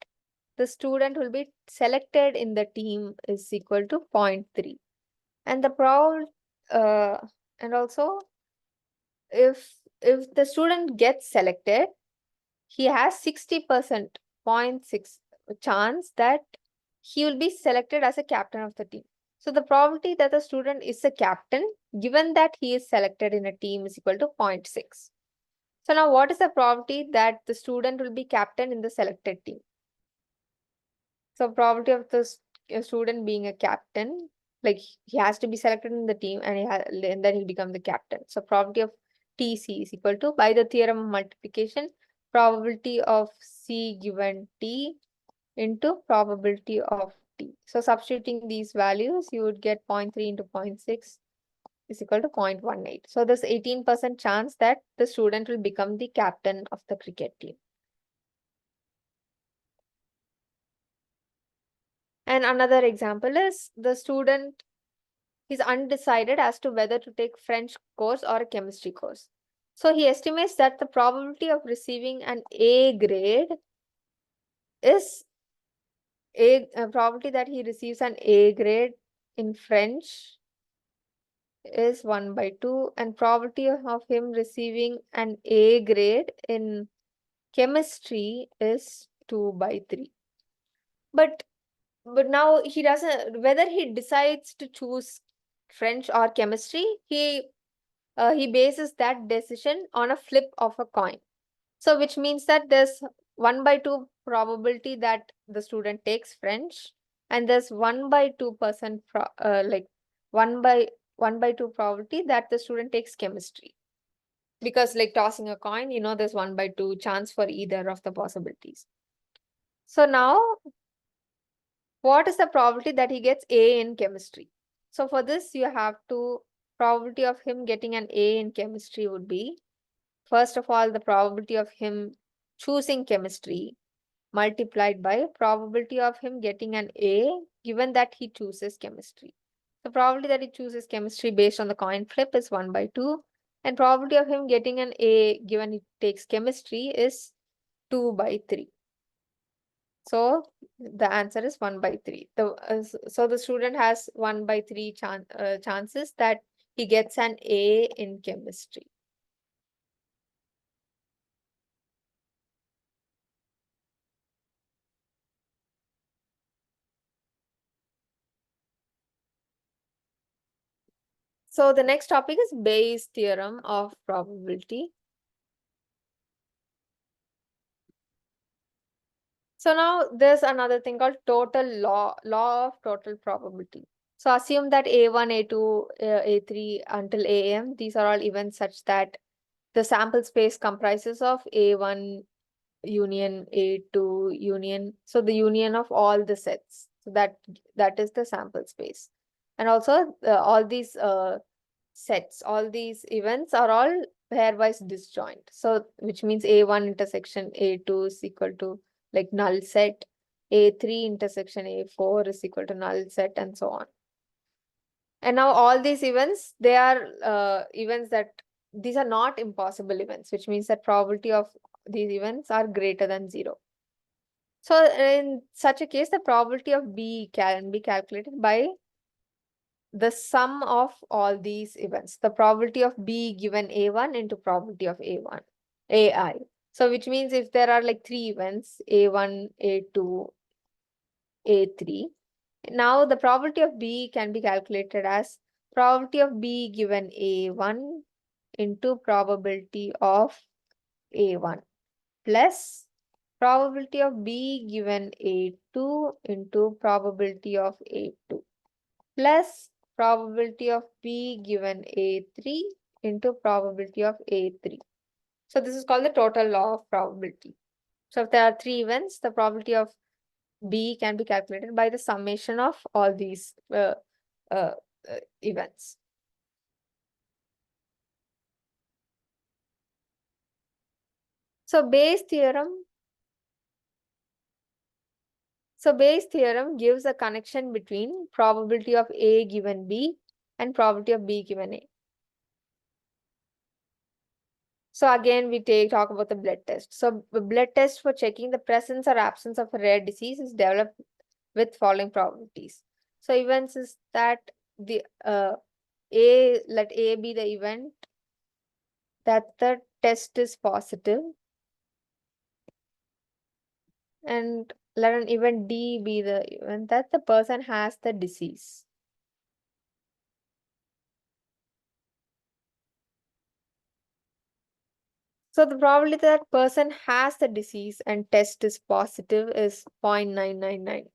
Speaker 1: the student will be selected in the team is equal to 0.3. And the and also if the student gets selected, he has 60% 0.6 chance that he will be selected as a captain of the team. So the probability that the student is a captain given that he is selected in a team is equal to 0.6. So now what is the probability that the student will be captain in the selected team? So probability of the student being a captain, like he has to be selected in the team and then he'll become the captain. So probability of TC is equal to, by the theorem of multiplication, probability of C given T into probability of T. So substituting these values, you would get 0.3 into 0.6 is equal to 0.18. So there's 18% chance that the student will become the captain of the cricket team. And another example is the student is undecided as to whether to take French course or a chemistry course. So he estimates that the probability of receiving an A grade is probability that he receives an A grade in French is 1 by 2 and probability of him receiving an A grade in chemistry is 2 by 3. But now he doesn't, whether he decides to choose French or chemistry, he bases that decision on a flip of a coin. So which means that there's 1 by 2 probability that the student takes French and there's 1 by 2% like 1 by 2 probability that the student takes chemistry. because like tossing a coin, there's 1/2 chance for either of the possibilities. So now, what is the probability that he gets A in chemistry? So for this, you have to, probability of him getting an A in chemistry would be, first of all, the probability of him choosing chemistry multiplied by probability of him getting an A given that he chooses chemistry. The probability that he chooses chemistry based on the coin flip is 1/2, and probability of him getting an A given he takes chemistry is 2/3. So the answer is 1/3. So the student has 1/3 chances that he gets an A in chemistry. So the next topic is Bayes' theorem of probability. So now there's another thing called law of total probability. So assume that A1, A2, A3 until AM, these are all events such that the sample space comprises of A1 union A2 union. So the union of all the sets. So that is the sample space. And also all these sets, all these events are all pairwise disjoint. So which means A1 intersection A2 is equal to like null set, A3 intersection A4 is equal to null set, and so on. And now all these events, they are events that, these are not impossible events, which means that probability of these events are greater than 0. So in such a case, the probability of B can be calculated by the sum of all these events. The probability of B given A1 into probability of A1, AI. So which means if there are like 3 events, A1, A2, A3, now the probability of B can be calculated as probability of B given A1 into probability of A1 plus probability of B given A2 into probability of A2 plus probability of B given A3 into probability of A3. So this is called the total law of probability. So if there are 3 events, the probability of B can be calculated by the summation of all these uh, events. So Bayes' theorem gives a connection between probability of A given B and probability of B given A. So again, we talk about the blood test. So the blood test for checking the presence or absence of a rare disease is developed with following probabilities. So events is that the let A be the event that the test is positive, and let an event D be the event that the person has the disease. So the probability that person has the disease and test is positive is 0.999.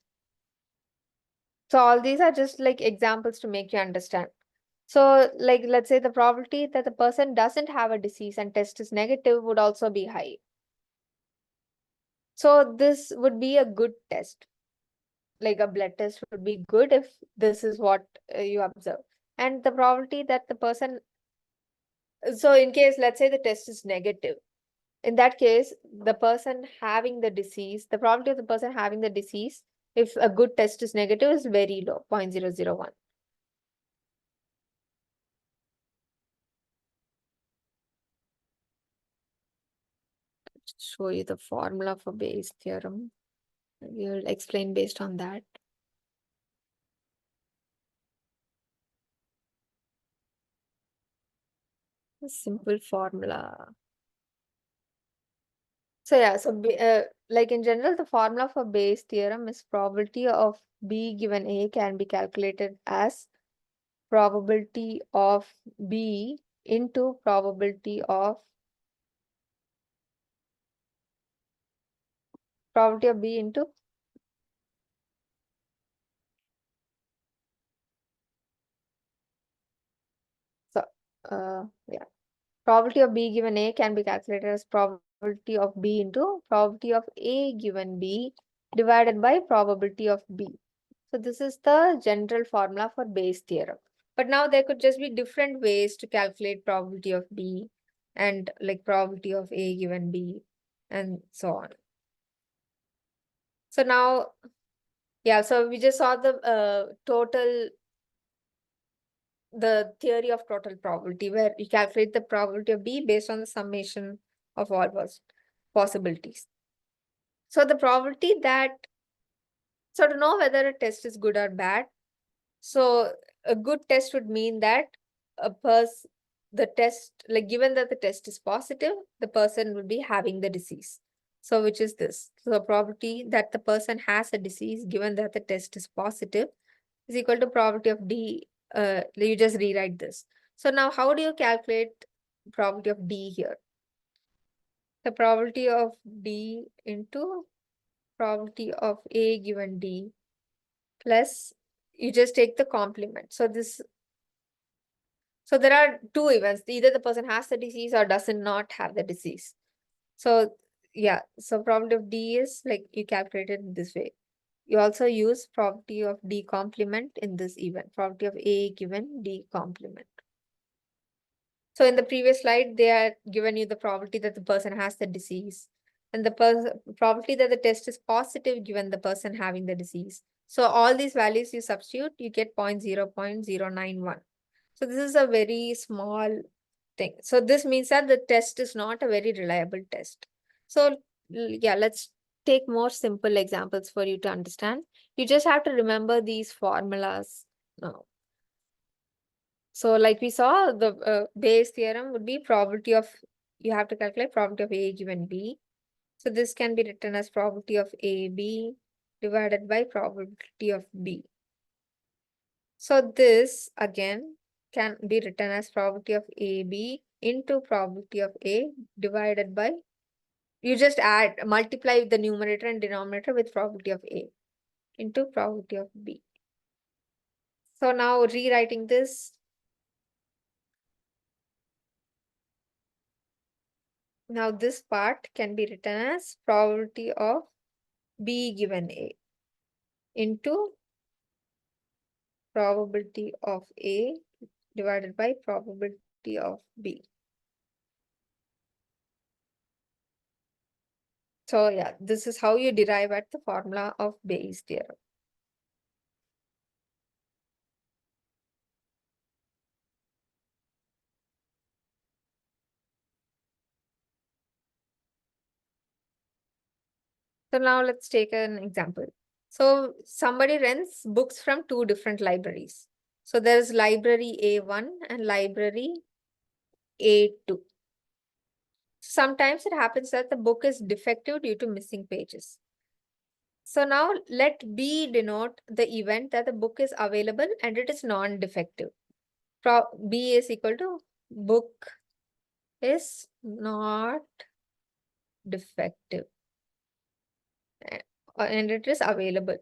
Speaker 1: So all these are just like examples to make you understand. So like, let's say the probability that the person doesn't have a disease and test is negative would also be high. So this would be a good test. Like a blood test would be good if this is what you observe. And the probability that the person, so in case, let's say the test is negative, in that case, the person having the disease, the probability of the person having the disease, if a good test is negative, is very low, 0.001. Show you the formula for Bayes' theorem. We will explain based on that. A simple formula. So yeah, so like in general, the formula for Bayes' theorem is probability of B given A can be calculated as probability of B into probability of B into, so yeah, probability of B given A can be calculated as probability of B into probability of A given B divided by probability of B. So this is the general formula for Bayes theorem. But now there could just be different ways to calculate probability of B and like probability of A given B and so on. So now, yeah, so we just saw the theory of total probability, where you calculate the probability of B based on the summation of all possibilities. So the probability so to know whether a test is good or bad, so a good test would mean that the test, like given that the test is positive, the person will be having the disease. So which is this? So the probability that the person has a disease given that the test is positive is equal to probability of D. You just rewrite this. So now how do you calculate probability of D here? The probability of D into probability of A given D plus you just take the complement. So there are two events. Either the person has the disease or does not have the disease. So yeah, so probability of D is like you calculate it this way. You also use probability of D complement in this event, probability of A given D complement. So in the previous slide, they are given you the probability that the person has the disease and the probability that the test is positive given the person having the disease. So all these values you substitute, you get 0.091. So this is a very small thing. So this means that the test is not a very reliable test. So yeah, let's take more simple examples for you to understand. You just have to remember these formulas now. So like we saw, the Bayes theorem would be probability of, you have to calculate probability of A given B. So this can be written as probability of AB divided by probability of B. So this again can be written as probability of AB into probability of A divided by, you just multiply the numerator and denominator with probability of A into probability of B. So now rewriting this, now this part can be written as probability of B given A into probability of A divided by probability of B. So yeah, this is how you derive at the formula of Bayes theorem. So now let's take an example. So somebody rents books from two different libraries. So there's library A1 and library A2. Sometimes it happens that the book is defective due to missing pages. So now let B denote the event that the book is available and it is non-defective. B is equal to book is not defective and it is available.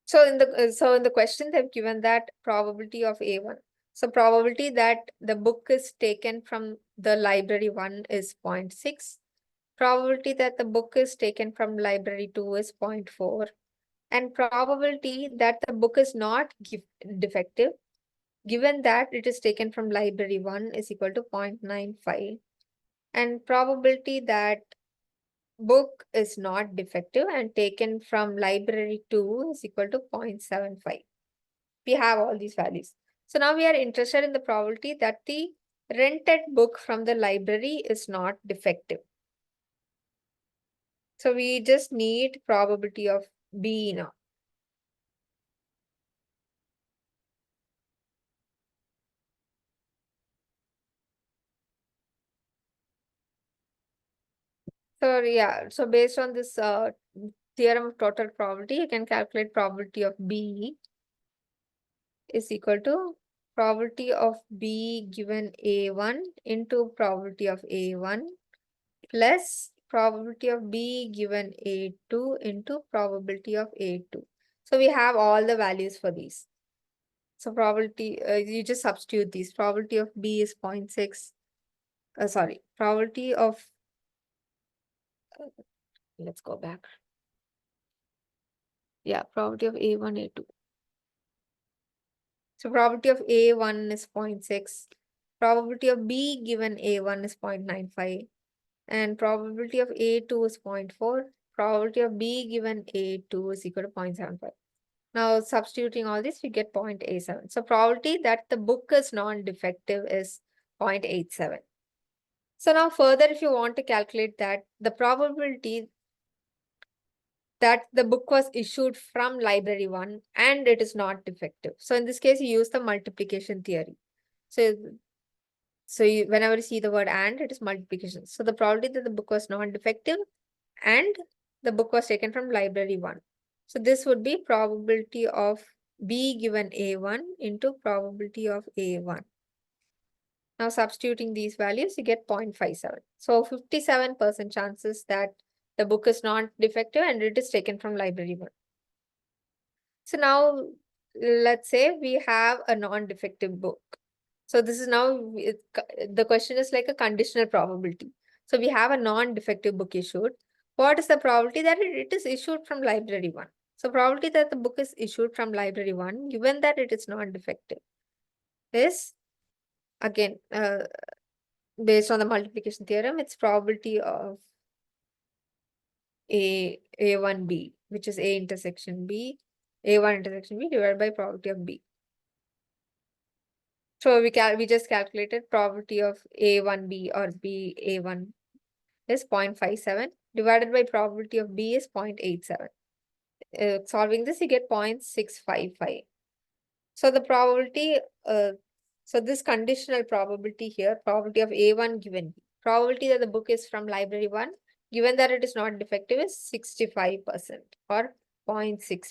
Speaker 1: So in the question they've given that probability of A1. So probability that the book is taken from the library 1 is 0.6. Probability that the book is taken from library 2 is 0.4. And probability that the book is not defective, given that it is taken from library 1 is equal to 0.95. And probability that book is not defective and taken from library 2 is equal to 0.75. We have all these values. So now we are interested in the probability that the rented book from the library is not defective. So we just need probability of B now. So yeah, so based on this theorem of total probability, you can calculate probability of B is equal to probability of B given A1 into probability of A1 plus probability of B given A2 into probability of A2. So we have all the values for these. So probability, you just substitute these. Probability of B is 0.6. Sorry, probability of, let's go back. Yeah, probability of A1, A2. So probability of A1 is 0.6. Probability of B given A1 is 0.95. And probability of A2 is 0.4. Probability of B given A2 is equal to 0.75. Now substituting all this, we get 0.87. So probability that the book is non-defective is 0.87. So now further, if you want to calculate that, the probability that the book was issued from library 1 and it is not defective. So in this case, you use the multiplication theory. So whenever you see the word and, it is multiplication. So the probability that the book was non-defective and the book was taken from library 1. So this would be probability of B given A1 into probability of A1. Now substituting these values, you get 0.57. So 57% chances that the book is not defective and it is taken from library 1. So now let's say we have a non-defective book. So this is now, the question is like a conditional probability. So we have a non-defective book issued. What is the probability that it is issued from library 1? So probability that the book is issued from library 1, given that it is non-defective, is again, based on the multiplication theorem, it's probability of A1B, which is A intersection B, A1 intersection B divided by probability of B. So we just calculated probability of A1B or BA1 is 0.57 divided by probability of B is 0.87. Solving this, you get 0.655. So the probability, so this conditional probability here, probability of A1 given B, probability that the book is from library 1, given that it is not defective, is 65% or 0.65.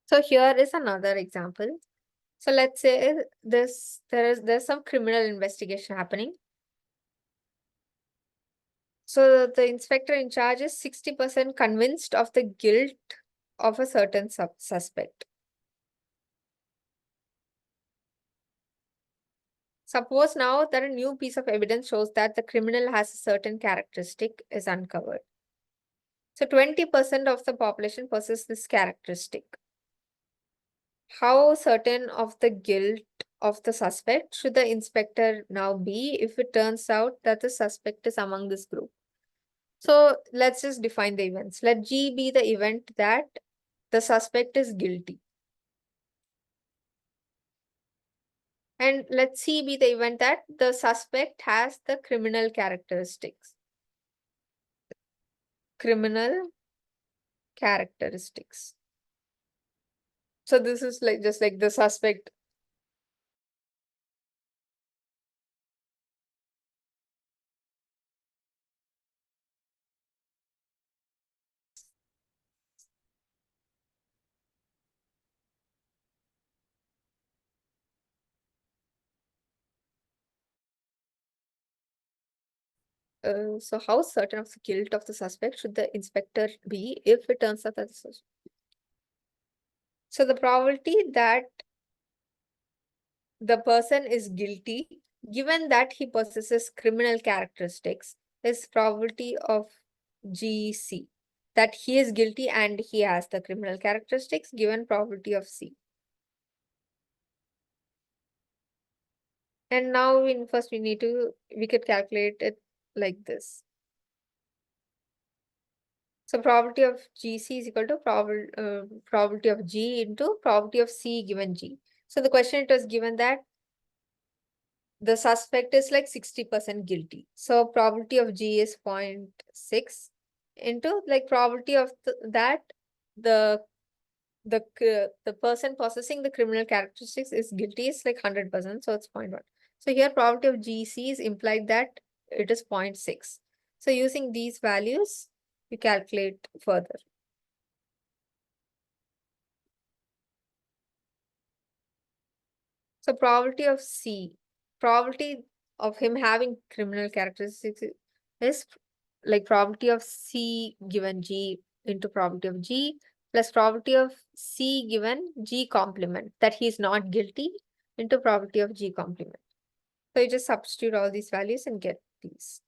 Speaker 1: So here is another example. So let's say there's some criminal investigation happening. So the inspector in charge is 60% convinced of the guilt of a certain suspect. Suppose now that a new piece of evidence shows that the criminal has a certain characteristic is uncovered. So 20% of the population possess this characteristic. How certain of the guilt of the suspect should the inspector now be if it turns out that the suspect is among this group? So let's just define the events. Let G be the event that the suspect is guilty. And let C be the event that the suspect has the criminal characteristics. Criminal characteristics. So this is like just like the suspect. So how certain of the guilt of the suspect should the inspector be if it turns out that the suspect? So the probability that the person is guilty, given that he possesses criminal characteristics, is probability of GC. That he is guilty and he has the criminal characteristics given probability of C. And now first we could calculate it like this. So probability of GC is equal to probability of G into probability of C given G. So the question, it was given that the suspect is like 60% guilty. So probability of G is 0.6 into like probability of that the person possessing the criminal characteristics is guilty is like 100%. So it's 0.1. So here probability of GC is implied that it is 0.6. So using these values, we calculate further. So probability of C, probability of him having criminal characteristics is like probability of C given G into probability of G plus probability of C given G complement, that he is not guilty, into probability of G complement. So you just substitute all these values and get these.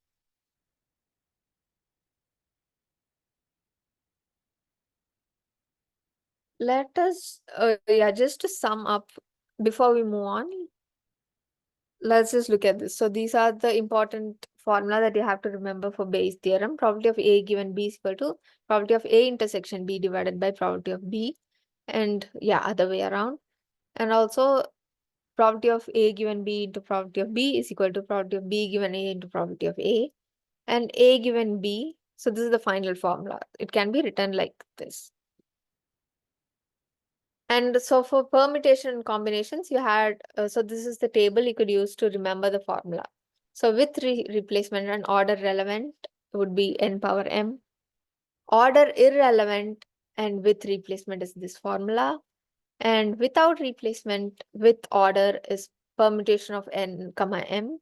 Speaker 1: Let us, yeah, just to sum up before we move on, let's just look at this. So these are the important formula that you have to remember for Bayes' theorem. Probability of A given B is equal to probability of A intersection B divided by probability of B. And yeah, other way around. And also probability of A given B into probability of B is equal to probability of B given A into probability of A. And A given B, so this is the final formula. It can be written like this. And so for permutation and combinations, you had, so this is the table you could use to remember the formula. So with replacement and order relevant would be n power m. Order irrelevant and with replacement is this formula. And without replacement with order is permutation of n comma m.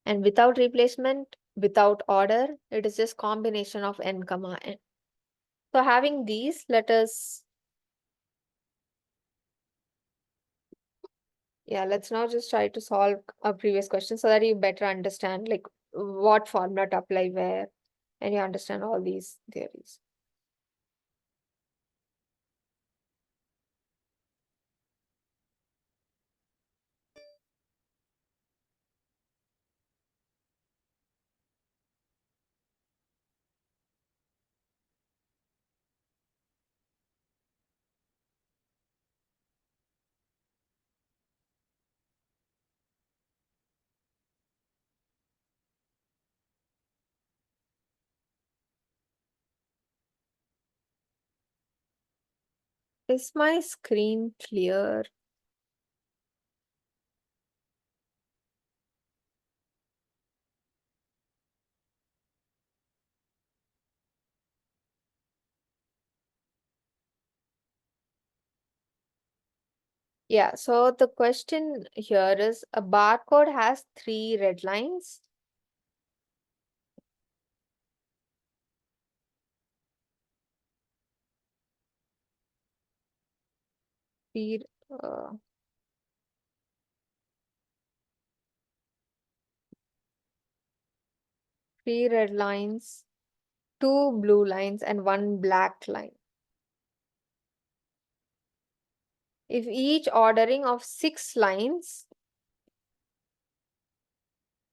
Speaker 1: And without replacement, without order, it is just combination of n comma n. So having these, let us, yeah, let's now just try to solve a previous question so that you better understand like what formula to apply where, and you understand all these theories. Is my screen clear? Yeah, so the question here is a barcode has 3 red lines. Three, uh, three red lines, 2 blue lines, and 1 black line. If each ordering of 6 lines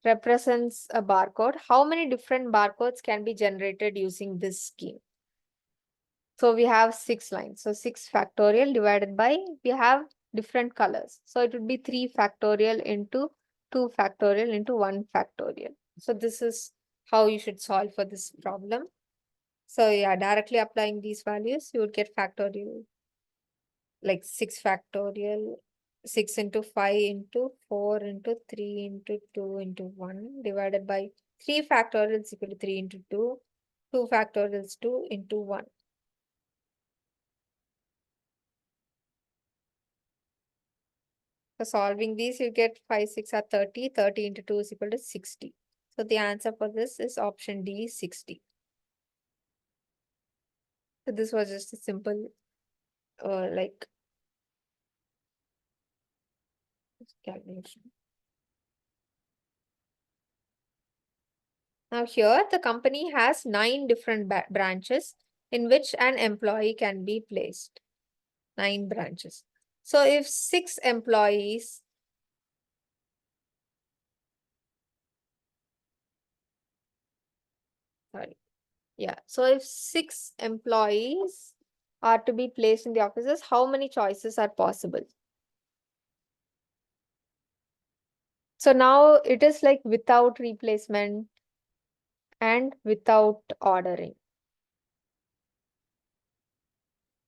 Speaker 1: represents a barcode, how many different barcodes can be generated using this scheme? So we have 6 lines. So 6 factorial divided by, we have different colors. So it would be 3 factorial into 2 factorial into 1 factorial. So this is how you should solve for this problem. So yeah, directly applying these values, you would get factorial, like 6 factorial, 6 into 5 into 4 into 3 into 2 into 1 divided by 3 factorial is equal to 3 into 2, 2 factorial is 2 into 1. For solving these, you get 5, 6 are 30. 30 into 2 is equal to 60. So the answer for this is option D, 60. So this was just a simple, like, calculation. Now here, the company has 9 different branches in which an employee can be placed. 9 branches. So if 6 employees, sorry, yeah. So if 6 employees are to be placed in the offices, how many choices are possible? So now it is like without replacement and without ordering.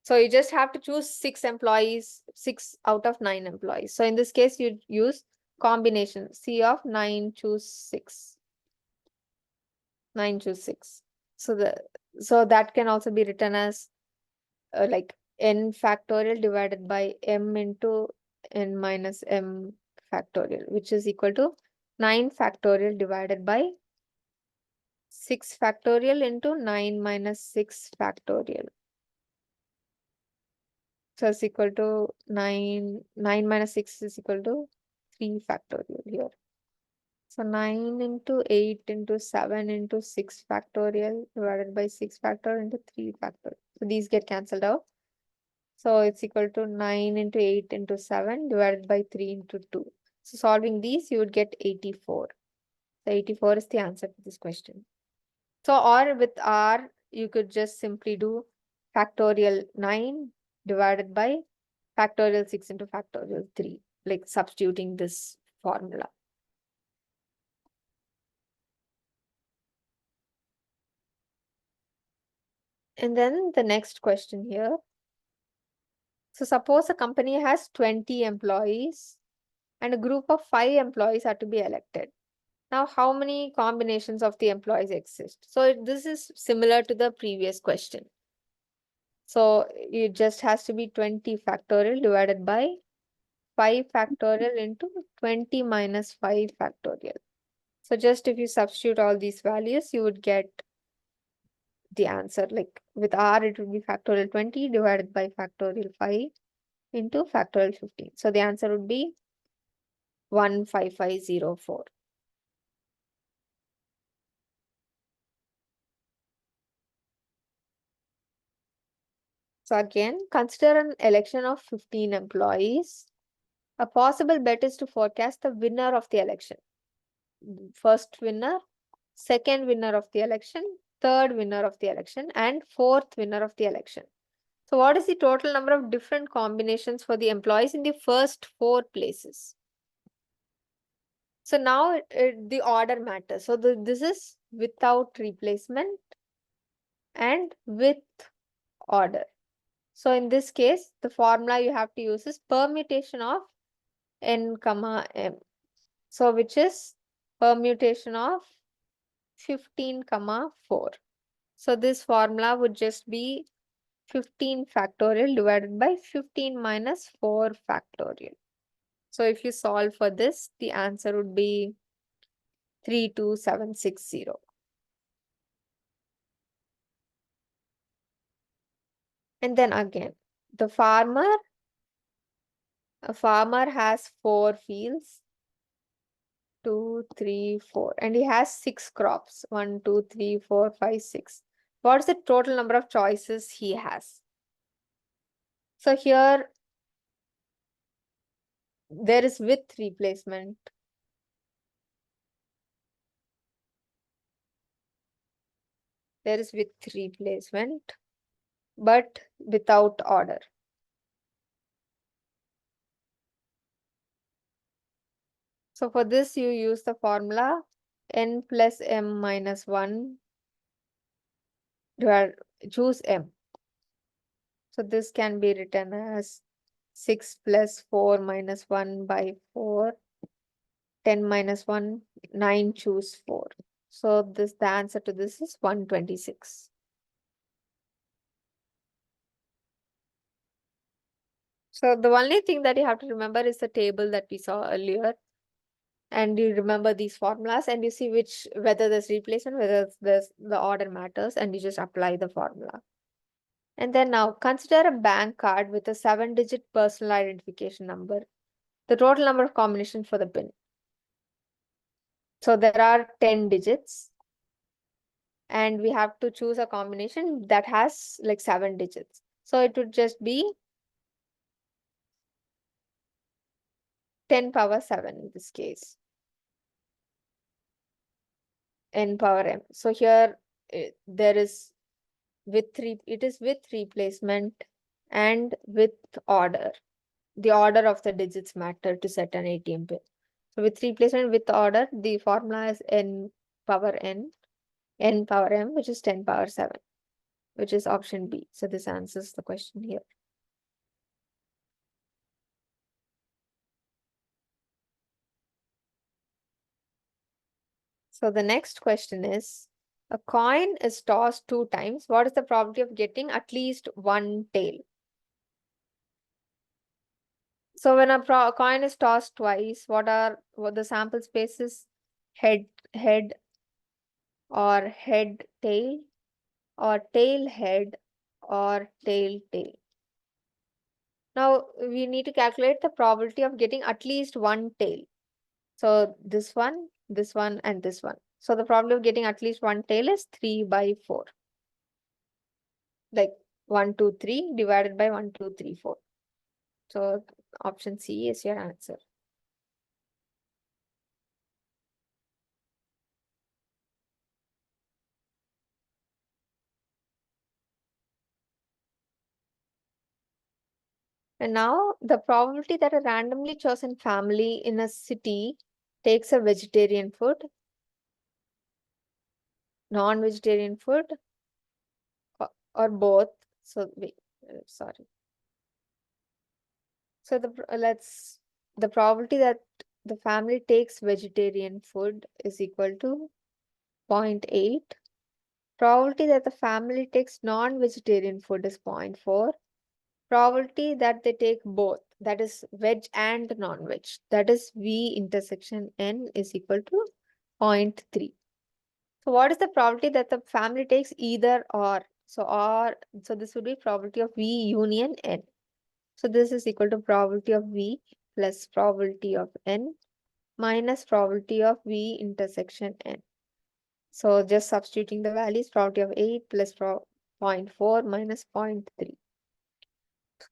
Speaker 1: So you just have to choose 6 employees, 6 out of 9 employees. So in this case, you use combination C of 9 choose 6. 9 choose 6. So that can also be written as like n factorial divided by m into n minus m factorial, which is equal to 9 factorial divided by 6 factorial into 9 minus 6 factorial. So it's equal to 9 minus 6 is equal to 3 factorial here. So 9 into 8 into 7 into 6 factorial divided by 6 factorial into 3 factorial. So these get cancelled out. So it's equal to 9 into 8 into 7 divided by 3 into 2. So solving these, you would get 84. So 84 is the answer to this question. So or with R, you could just simply do factorial 9 divided by factorial 6 into factorial 3, like substituting this formula. And then the next question here. So suppose a company has 20 employees and a group of 5 employees are to be elected. Now, how many combinations of the employees exist? So this is similar to the previous question. So it just has to be 20 factorial divided by 5 factorial into 20 minus 5 factorial. So just if you substitute all these values, you would get the answer. Like with R, it would be factorial 20 divided by factorial 5 into factorial 15. So the answer would be 15504. So again, consider an election of 15 employees. A possible bet is to forecast the winner of the election. First winner, second winner of the election, third winner of the election, and fourth winner of the election. So what is the total number of different combinations for the employees in the first 4 places? So now the order matters. So this is without replacement and with order. So in this case, the formula you have to use is permutation of n comma m. So which is permutation of 15 comma 4. So this formula would just be 15 factorial divided by 15 minus 4 factorial. So if you solve for this, the answer would be 32760. And then again, a farmer has 4 fields, 2, 3, 4, and he has 6 crops, 1, 2, 3, 4, 5, 6. What is the total number of choices he has? So here, there is with replacement. There is with replacement, but without order. So for this, you use the formula n plus m minus 1. Choose m. So this can be written as 6 plus 4 minus 1 by 4. 10 minus 1, 9, choose 4. So the answer to this is 126. So the only thing that you have to remember is the table that we saw earlier. And you remember these formulas and you see whether there's replacement, whether the order matters, and you just apply the formula. And then now consider a bank card with a 7-digit personal identification number. The total number of combinations for the PIN. So there are 10 digits. And we have to choose a combination that has like 7 digits. So it would just be 10 power 7 in this case. N power m. So here it is with replacement and with order. The order of the digits matter to set an ATM pin. So with replacement with order, the formula is n power n power m, which is 10 power 7, which is option B. So this answers the question here. So the next question is, a coin is tossed 2 times. What is the probability of getting at least one tail? So when a coin is tossed twice, what the sample spaces? Head, head, or head, tail, or tail, head, or tail, tail. Now we need to calculate the probability of getting at least one tail. So this one, and this one. So the probability of getting at least one tail is 3/4. Like 1, 2, 3 divided by 1, 2, 3, 4. So option C is your answer. And now the probability that a randomly chosen family in a city takes a vegetarian food, non-vegetarian food, or both. So wait, sorry. So the probability that the family takes vegetarian food is equal to 0.8. Probability that the family takes non-vegetarian food is 0.4. Probability that they take both, that is veg and non-veg, that is V intersection N is equal to 0.3. So what is the probability that the family takes either or? So this would be probability of V union N. So this is equal to probability of V plus probability of N minus probability of V intersection N. So just substituting the values, probability of 8 plus 0.4 minus 0.3.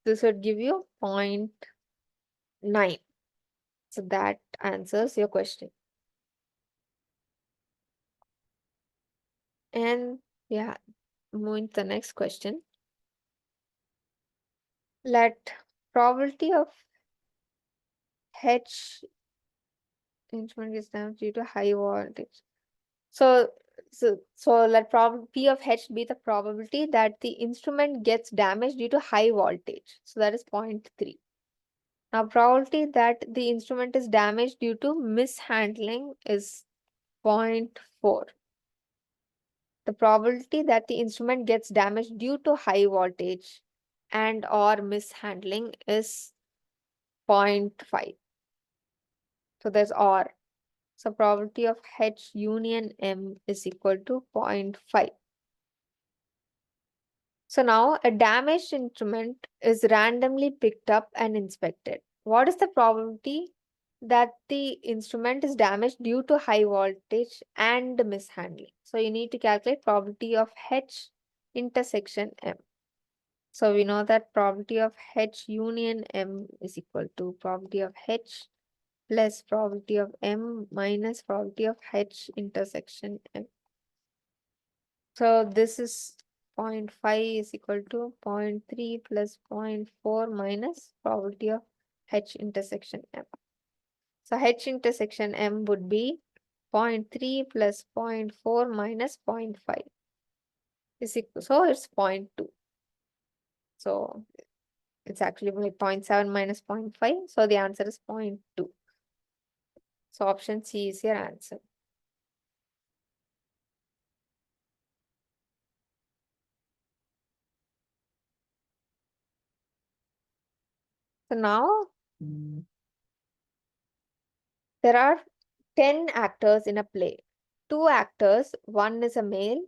Speaker 1: This would give you 0.9. So that answers your question. And yeah, moving to the next question. Let probability of H instrument is damaged due to high voltage. So let P of H be the probability that the instrument gets damaged due to high voltage. So that is 0.3. Now probability that the instrument is damaged due to mishandling is 0.4. The probability that the instrument gets damaged due to high voltage and or mishandling is 0.5. So there's or. So probability of H union M is equal to 0.5. So now a damaged instrument is randomly picked up and inspected. What is the probability that the instrument is damaged due to high voltage and mishandling? So you need to calculate probability of H intersection M. So we know that probability of H union M is equal to probability of H plus probability of M minus probability of H intersection M. So this is 0.5 is equal to 0.3 plus 0.4 minus probability of H intersection M. So H intersection M would be 0.3 plus 0.4 minus 0.5. So it's 0.2. So it's actually like 0.7 minus 0.5. So the answer is 0.2. So option C is your answer. So now there are 10 actors in a play. 2 actors, one is a male,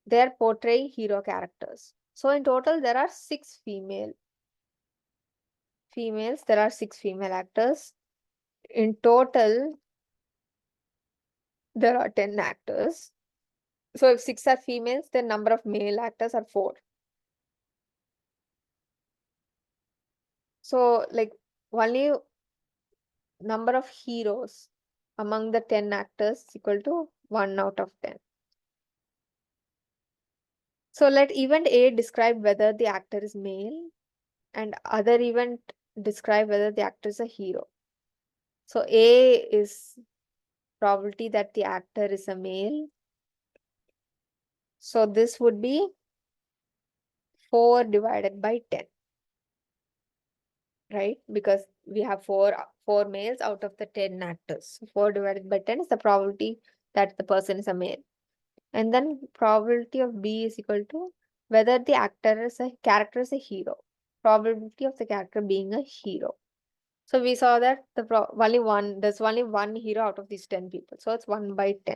Speaker 1: they're portraying hero characters. So in total, there are 6 females, there are 6 female actors. In total, there are 10 actors. So if 6 are females, then number of male actors are 4. So like only number of heroes among the 10 actors is equal to 1 out of 10. So let event A describe whether the actor is male and other event describe whether the actor is a hero. So A is probability that the actor is a male. So this would be 4 divided by 10. Right? Because we have four males out of the 10 actors. So 4 divided by 10 is the probability that the person is a male. And then probability of B is equal to whether the character is a hero. probability of the character being a hero. So we saw that there's only one hero out of these 10 people. So it's 1 by 10.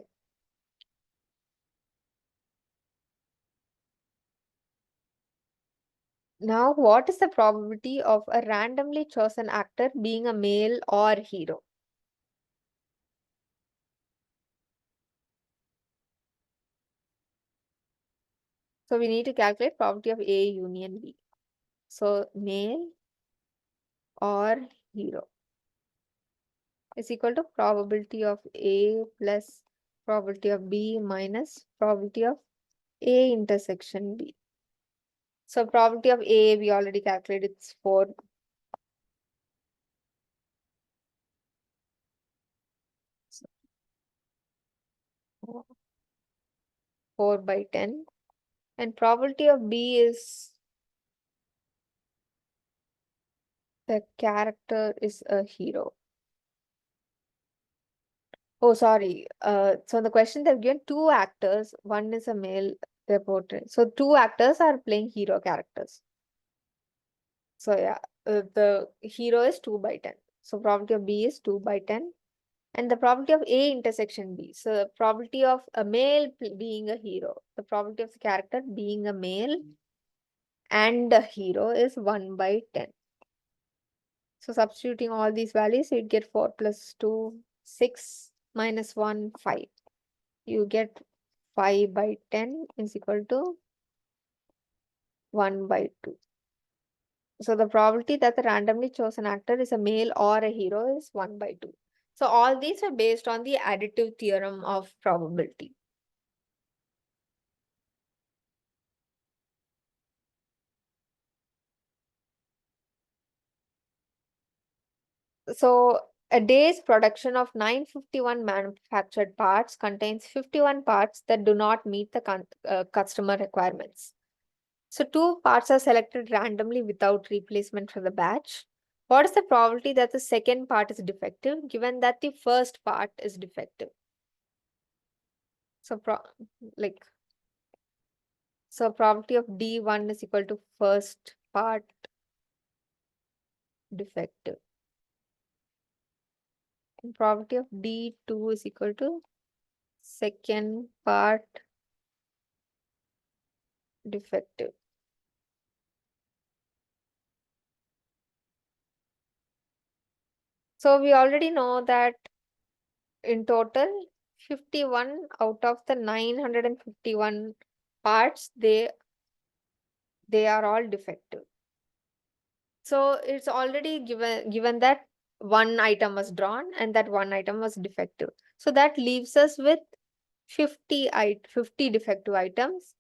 Speaker 1: Now, what is the probability of a randomly chosen actor being a male or hero? So we need to calculate probability of A union B. So male or hero is equal to probability of A plus probability of B minus probability of A intersection B. So probability of A, we already calculated, it's 4. So 4 by 10. And probability of B is the character is a hero. Oh, sorry. So in the question they've given 2 actors. One is a male they're portraying. So 2 actors are playing hero characters. So yeah, the hero is 2 by 10. So probability of B is 2 by 10. And the probability of A intersection B. So the probability of a male being a hero. The probability of the character being a male and a hero is 1 by 10. So substituting all these values, you'd get 4 plus 2, 6 minus 1, 5. You get 5 by 10 is equal to 1 by 2. So the probability that the randomly chosen actor is a male or a hero is 1 by 2. So all these are based on the additive theorem of probability. So a day's production of 951 manufactured parts contains 51 parts that do not meet the customer requirements. So 2 parts are selected randomly without replacement for the batch. What is the probability that the second part is defective given that the first part is defective? So probability of D1 is equal to first part defective. And probability of D2 is equal to second part defective. So we already know that in total 51 out of the 951 parts, they are all defective. So it's already given that one item was drawn and that one item was defective. So that leaves us with 50 defective items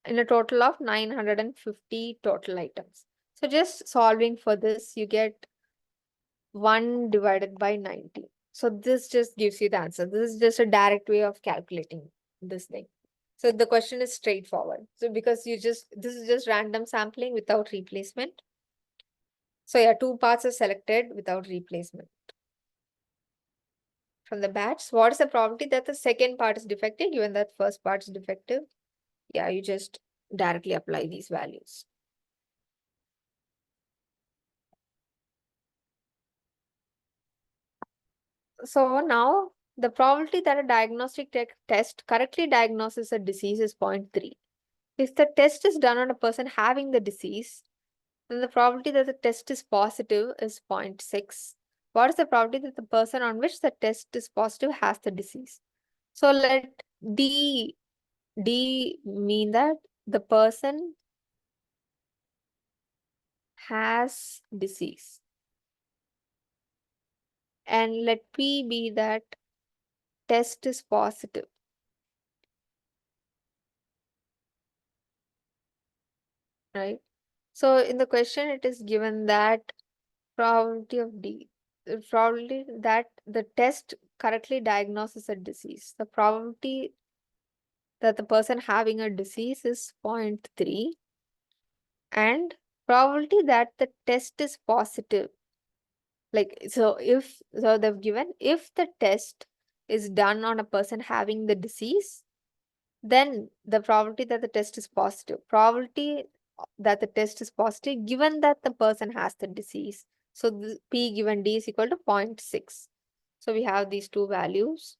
Speaker 1: in a total of 950 total items. So just solving for this, you get 1 divided by 90. So this just gives you the answer. This is just a direct way of calculating this thing. So the question is straightforward. So because this is just random sampling without replacement. So yeah, 2 parts are selected without replacement. From the batch, what is the probability that the second part is defective given that first part is defective? Yeah, you just directly apply these values. So now the probability that a diagnostic test correctly diagnoses a disease is 0.3. If the test is done on a person having the disease, then the probability that the test is positive is 0.6. What is the probability that the person on which the test is positive has the disease? So let D mean that the person has disease. And let P be that test is positive. Right? So in the question, it is given that probability of D, the probability that the test correctly diagnoses a disease. The probability that the person having a disease is 0.3 and probability that the test is positive. So they've given if the test is done on a person having the disease, then the probability that the test is positive. Probability that the test is positive given that the person has the disease. So P given D is equal to 0.6. So we have these two values.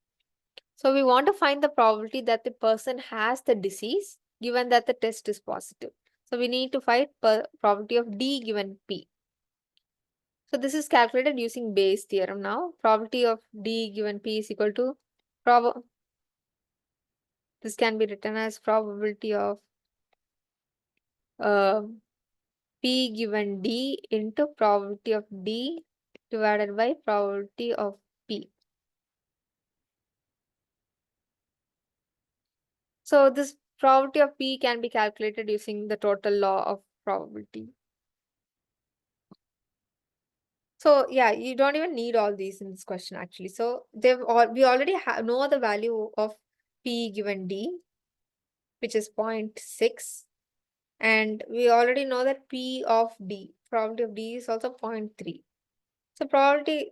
Speaker 1: So we want to find the probability that the person has the disease given that the test is positive. So we need to find probability of D given P. So this is calculated using Bayes theorem now. Probability of D given P is equal to this can be written as probability of uh, P given D into probability of D divided by probability of P. So this probability of P can be calculated using the total law of probability. So yeah, you don't even need all these in this question actually. So we already know the value of P given D, which is 0.6. And we already know that P of D, probability of D is also 0.3.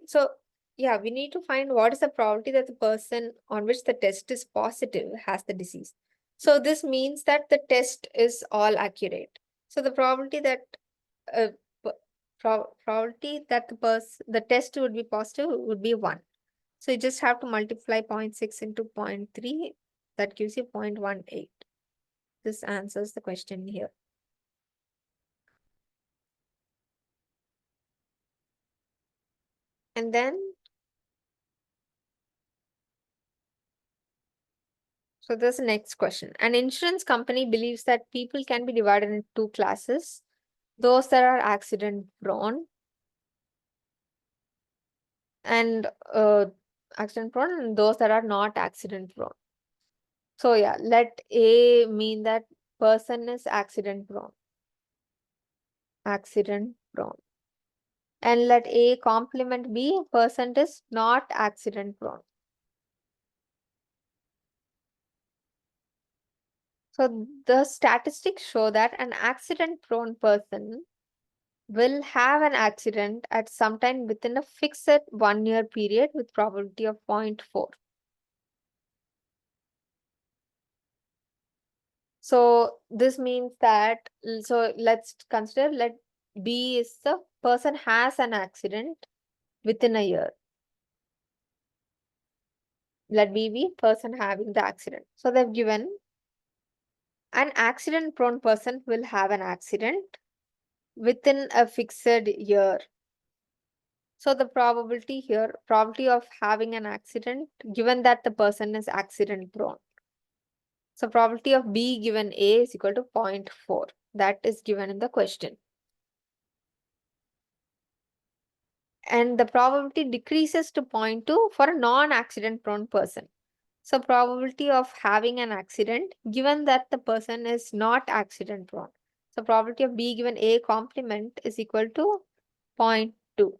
Speaker 1: So yeah, we need to find what is the probability that the person on which the test is positive has the disease. So this means that the test is all accurate. So the probability that uh, probability that the test would be positive would be 1. So you just have to multiply 0.6 into 0.3. That gives you 0.18. This answers the question here. And then, so there's the next question. An insurance company believes that people can be divided into two classes. Those that are accident prone and those that are not accident prone. So yeah, let A mean that person is accident prone. Accident prone. And let A complement B, person is not accident prone. So the statistics show that an accident prone person will have an accident at some time within a fixed 1 year period with probability of 0.4. So this means that, so let's consider, let B is the person has an accident within a year. Let B be person having the accident. So they've given an accident prone person will have an accident within a fixed year. So the probability here, probability of having an accident, given that the person is accident prone. So probability of B given A is equal to 0.4. That is given in the question. And the probability decreases to 0.2 for a non-accident prone person. So probability of having an accident, given that the person is not accident prone. So probability of B given A complement is equal to 0.2.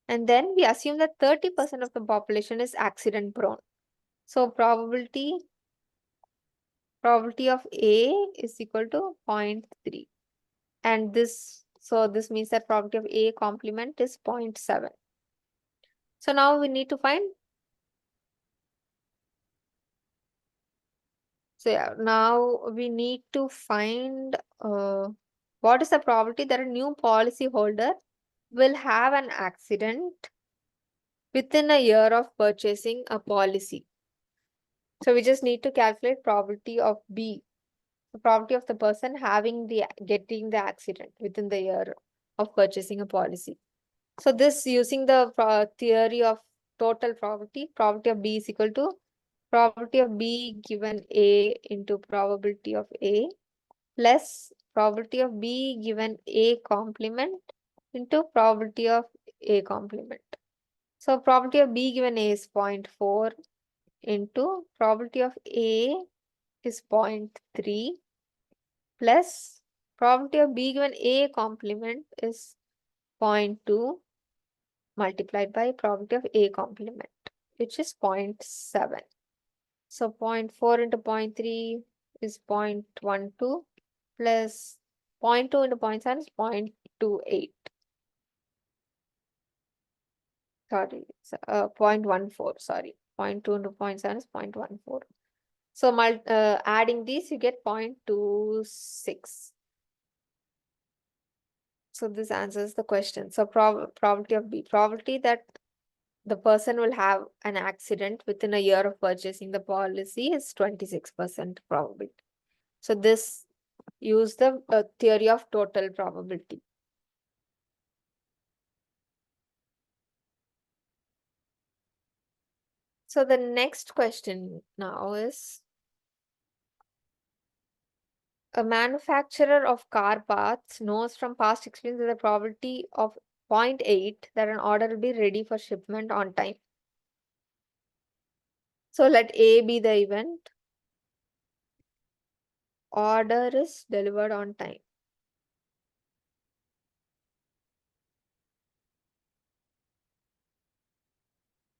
Speaker 1: And then we assume that 30% of the population is accident prone. So probability of A is equal to 0.3. And this means that probability of A complement is 0.7. So now we need to find. So yeah, now we need to find what is the probability that a new policy holder will have an accident within a year of purchasing a policy. So we just need to calculate probability of B, the probability of the person getting the accident within the year of purchasing a policy. So this using the theory of total probability of B is equal to probability of B given A into probability of A plus probability of B given A complement into probability of A complement. So probability of B given A is 0.4 into probability of A is 0.3 plus probability of B given A complement is 0.2 multiplied by probability of A complement, which is 0.7. So 0.4 into 0.3 is 0.12 plus 0.2 into 0.7 is 0.28. Sorry, 0.14, sorry. 0.2 into 0.7 is 0.14. So adding these, you get 0.26. So this answers the question. So probability of B, probability that the person will have an accident within a year of purchasing the policy is 26% probability. So this use the theory of total probability. So the next question now is, a manufacturer of car parts knows from past experience that the probability of 0.8 that an order will be ready for shipment on time. So let A be the event. Order is delivered on time.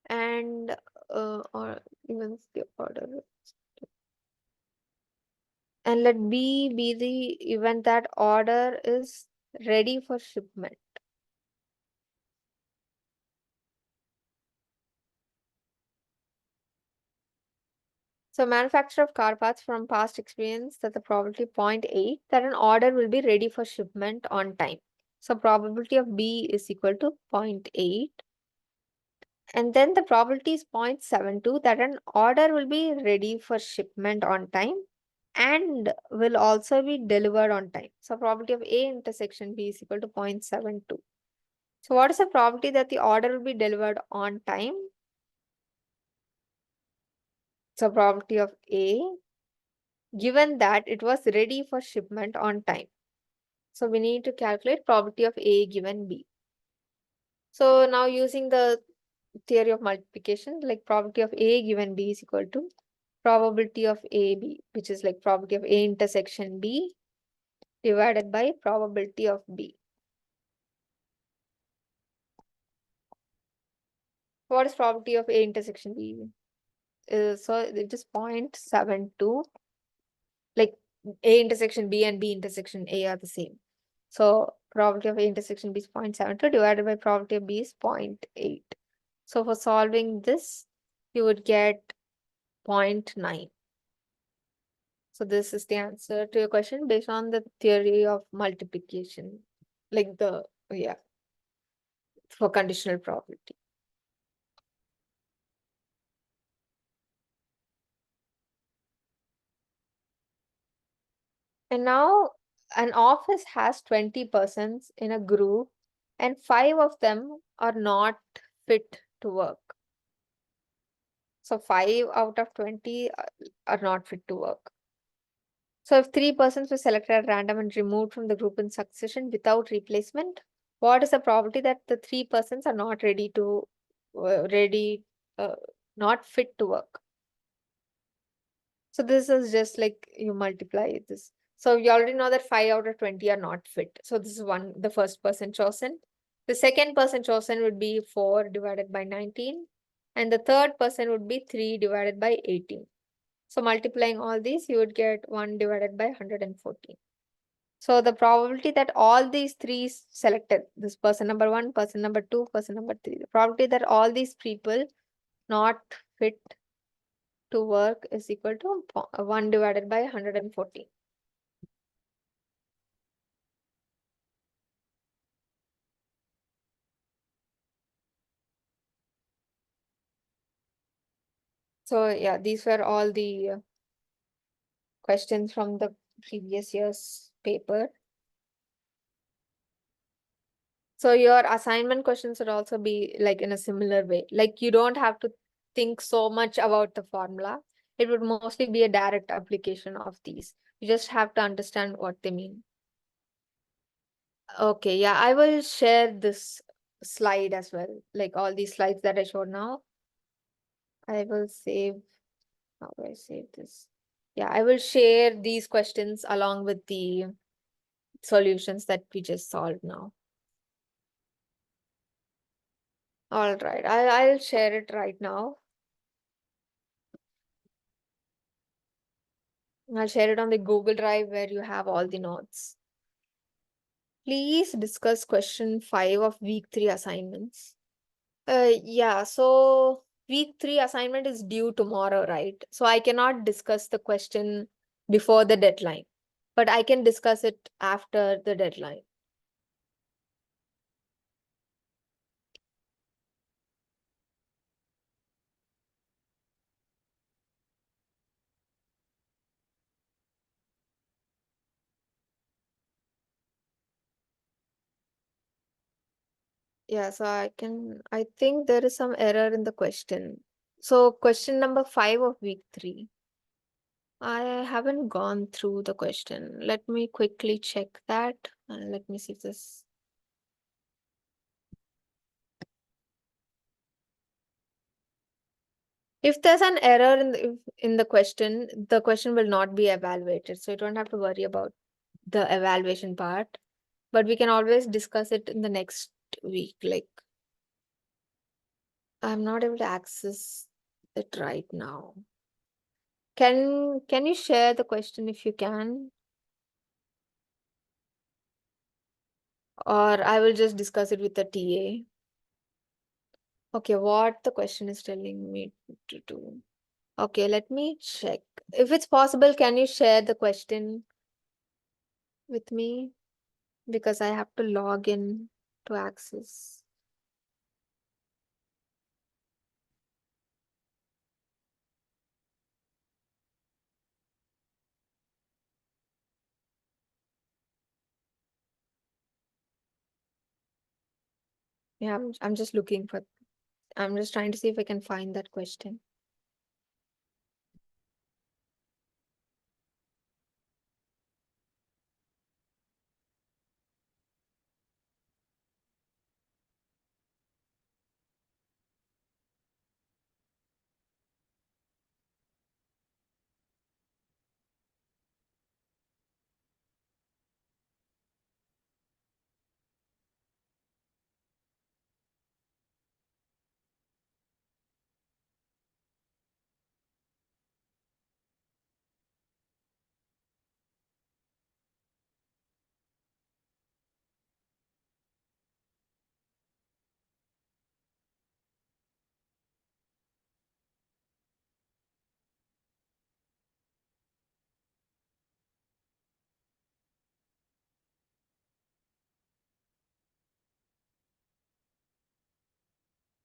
Speaker 1: And or even the order. And let B be the event that order is ready for shipment. So manufacturer of car parts from past experience that the probability 0.8 that an order will be ready for shipment on time. So probability of B is equal to 0.8. And then the probability is 0.72 that an order will be ready for shipment on time and will also be delivered on time. So probability of A intersection B is equal to 0.72. So what is the probability that the order will be delivered on time? So probability of A, given that it was ready for shipment on time. So we need to calculate probability of A given B. So now using the theory of multiplication, like probability of A given B is equal to probability of AB, which is like probability of A intersection B divided by probability of B. What is probability of A intersection B? So it is 0.72. Like A intersection B and B intersection A are the same. So probability of A intersection B is 0.72 divided by probability of B is 0.8. So for solving this, you would get 0.9. So this is the answer to your question based on the theory of multiplication, like for conditional probability. And now an office has 20 persons in a group and 5 of them are not fit to work. So 5 out of 20 are not fit to work. So if 3 persons were selected at random and removed from the group in succession without replacement, what is the probability that the 3 persons are not uh, not fit to work? So this is just like you multiply this. So you already know that 5 out of 20 are not fit. So this is the first person chosen. The second person chosen would be 4 divided by 19. And the third person would be 3 divided by 18. So multiplying all these, you would get 1 divided by 114. So the probability that all these three selected, this person number 1, person number 2, person number 3, the probability that all these people not fit to work is equal to 1 divided by 114. So yeah, these were all the questions from the previous year's paper. So your assignment questions would also be like in a similar way. Like you don't have to think so much about the formula. It would mostly be a direct application of these. You just have to understand what they mean. Okay, yeah, I will share this slide as well. Like all these slides that I showed now. I will save, how do I save this? Yeah, I will share these questions along with the solutions that we just solved now. All right, I'll share it right now. I'll share it on the Google Drive where you have all the notes. Please discuss question 5 of week 3 assignments. Yeah, so week 3 assignment is due tomorrow, right? So I cannot discuss the question before the deadline, but I can discuss it after the deadline. Yeah, so I think there is some error in the question. So question number 5 of week 3. I haven't gone through the question. Let me quickly check that and let me see if this. If there's an error in the question will not be evaluated. So you don't have to worry about the evaluation part, but we can always discuss it in the next week. Like, I'm not able to access it right now. Can you share the question if you can? Or I will just discuss it with the TA. Okay, what the question is telling me to do. Okay, let me check. If it's possible, can you share the question with me? Because I have to log in to access. Yeah, I'm just looking for, I'm just trying to see if I can find that question.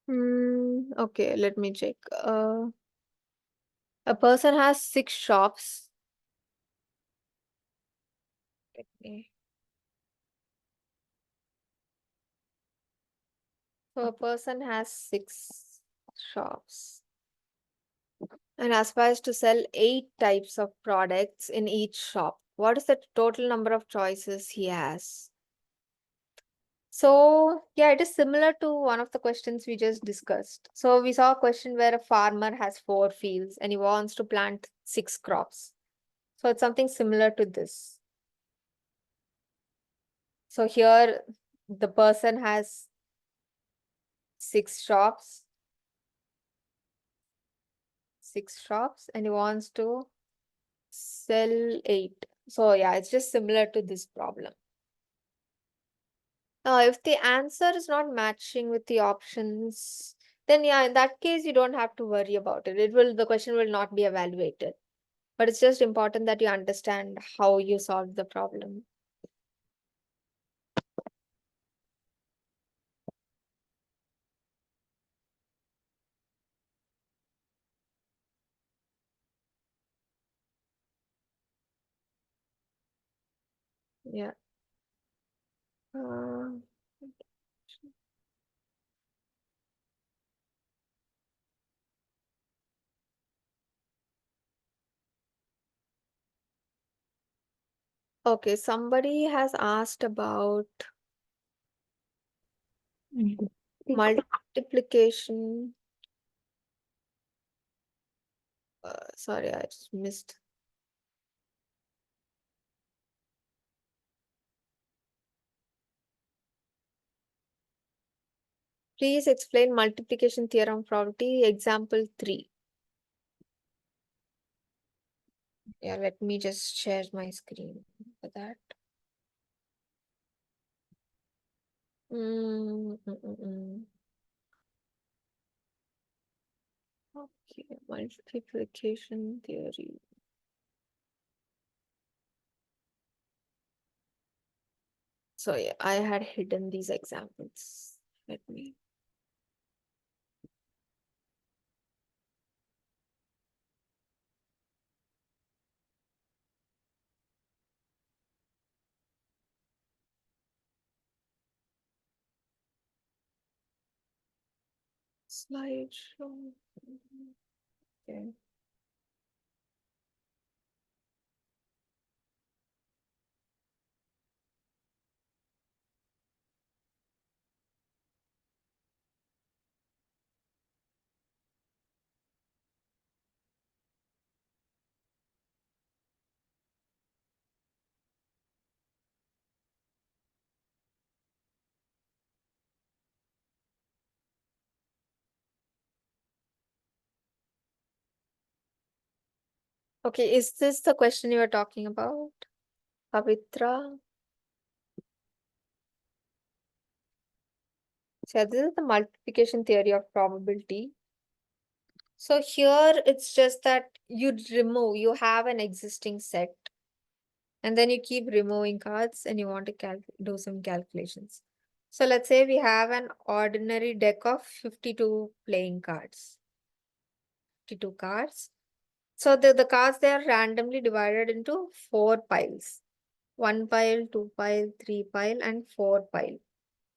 Speaker 1: Okay, let me check. A person has 6 shops. Okay. So a person has 6 shops and aspires to sell 8 types of products in each shop. What is the total number of choices he has? So, yeah, it is similar to one of the questions we just discussed. So, we saw a question where a farmer has 4 fields and he wants to plant 6 crops. So, it's something similar to this. So, here the person has 6 shops, and he wants to sell 8. So, yeah, it's just similar to this problem. If the answer is not matching with the options, then yeah, in that case, you don't have to worry about it. The question will not be evaluated. But it's just important that you understand how you solve the problem. Yeah. Uh, okay, somebody has asked about multiplication. Sorry, I just missed. Please explain multiplication theorem property, example 3. Yeah, let me just share my screen for that. Mm, mm, mm, mm. Okay, multiplication theory. So yeah, I had hidden these examples. Let me. Slideshow. Okay. Okay, is this the question you were talking about, Pavitra? So this is the multiplication theory of probability. So here it's just that you have an existing set, and then you keep removing cards and you want to do some calculations. So let's say we have an ordinary deck of 52 playing cards. 52 cards. So the cards, they are randomly divided into 4 piles. 1 pile, 2 pile, 3 pile, and 4 pile.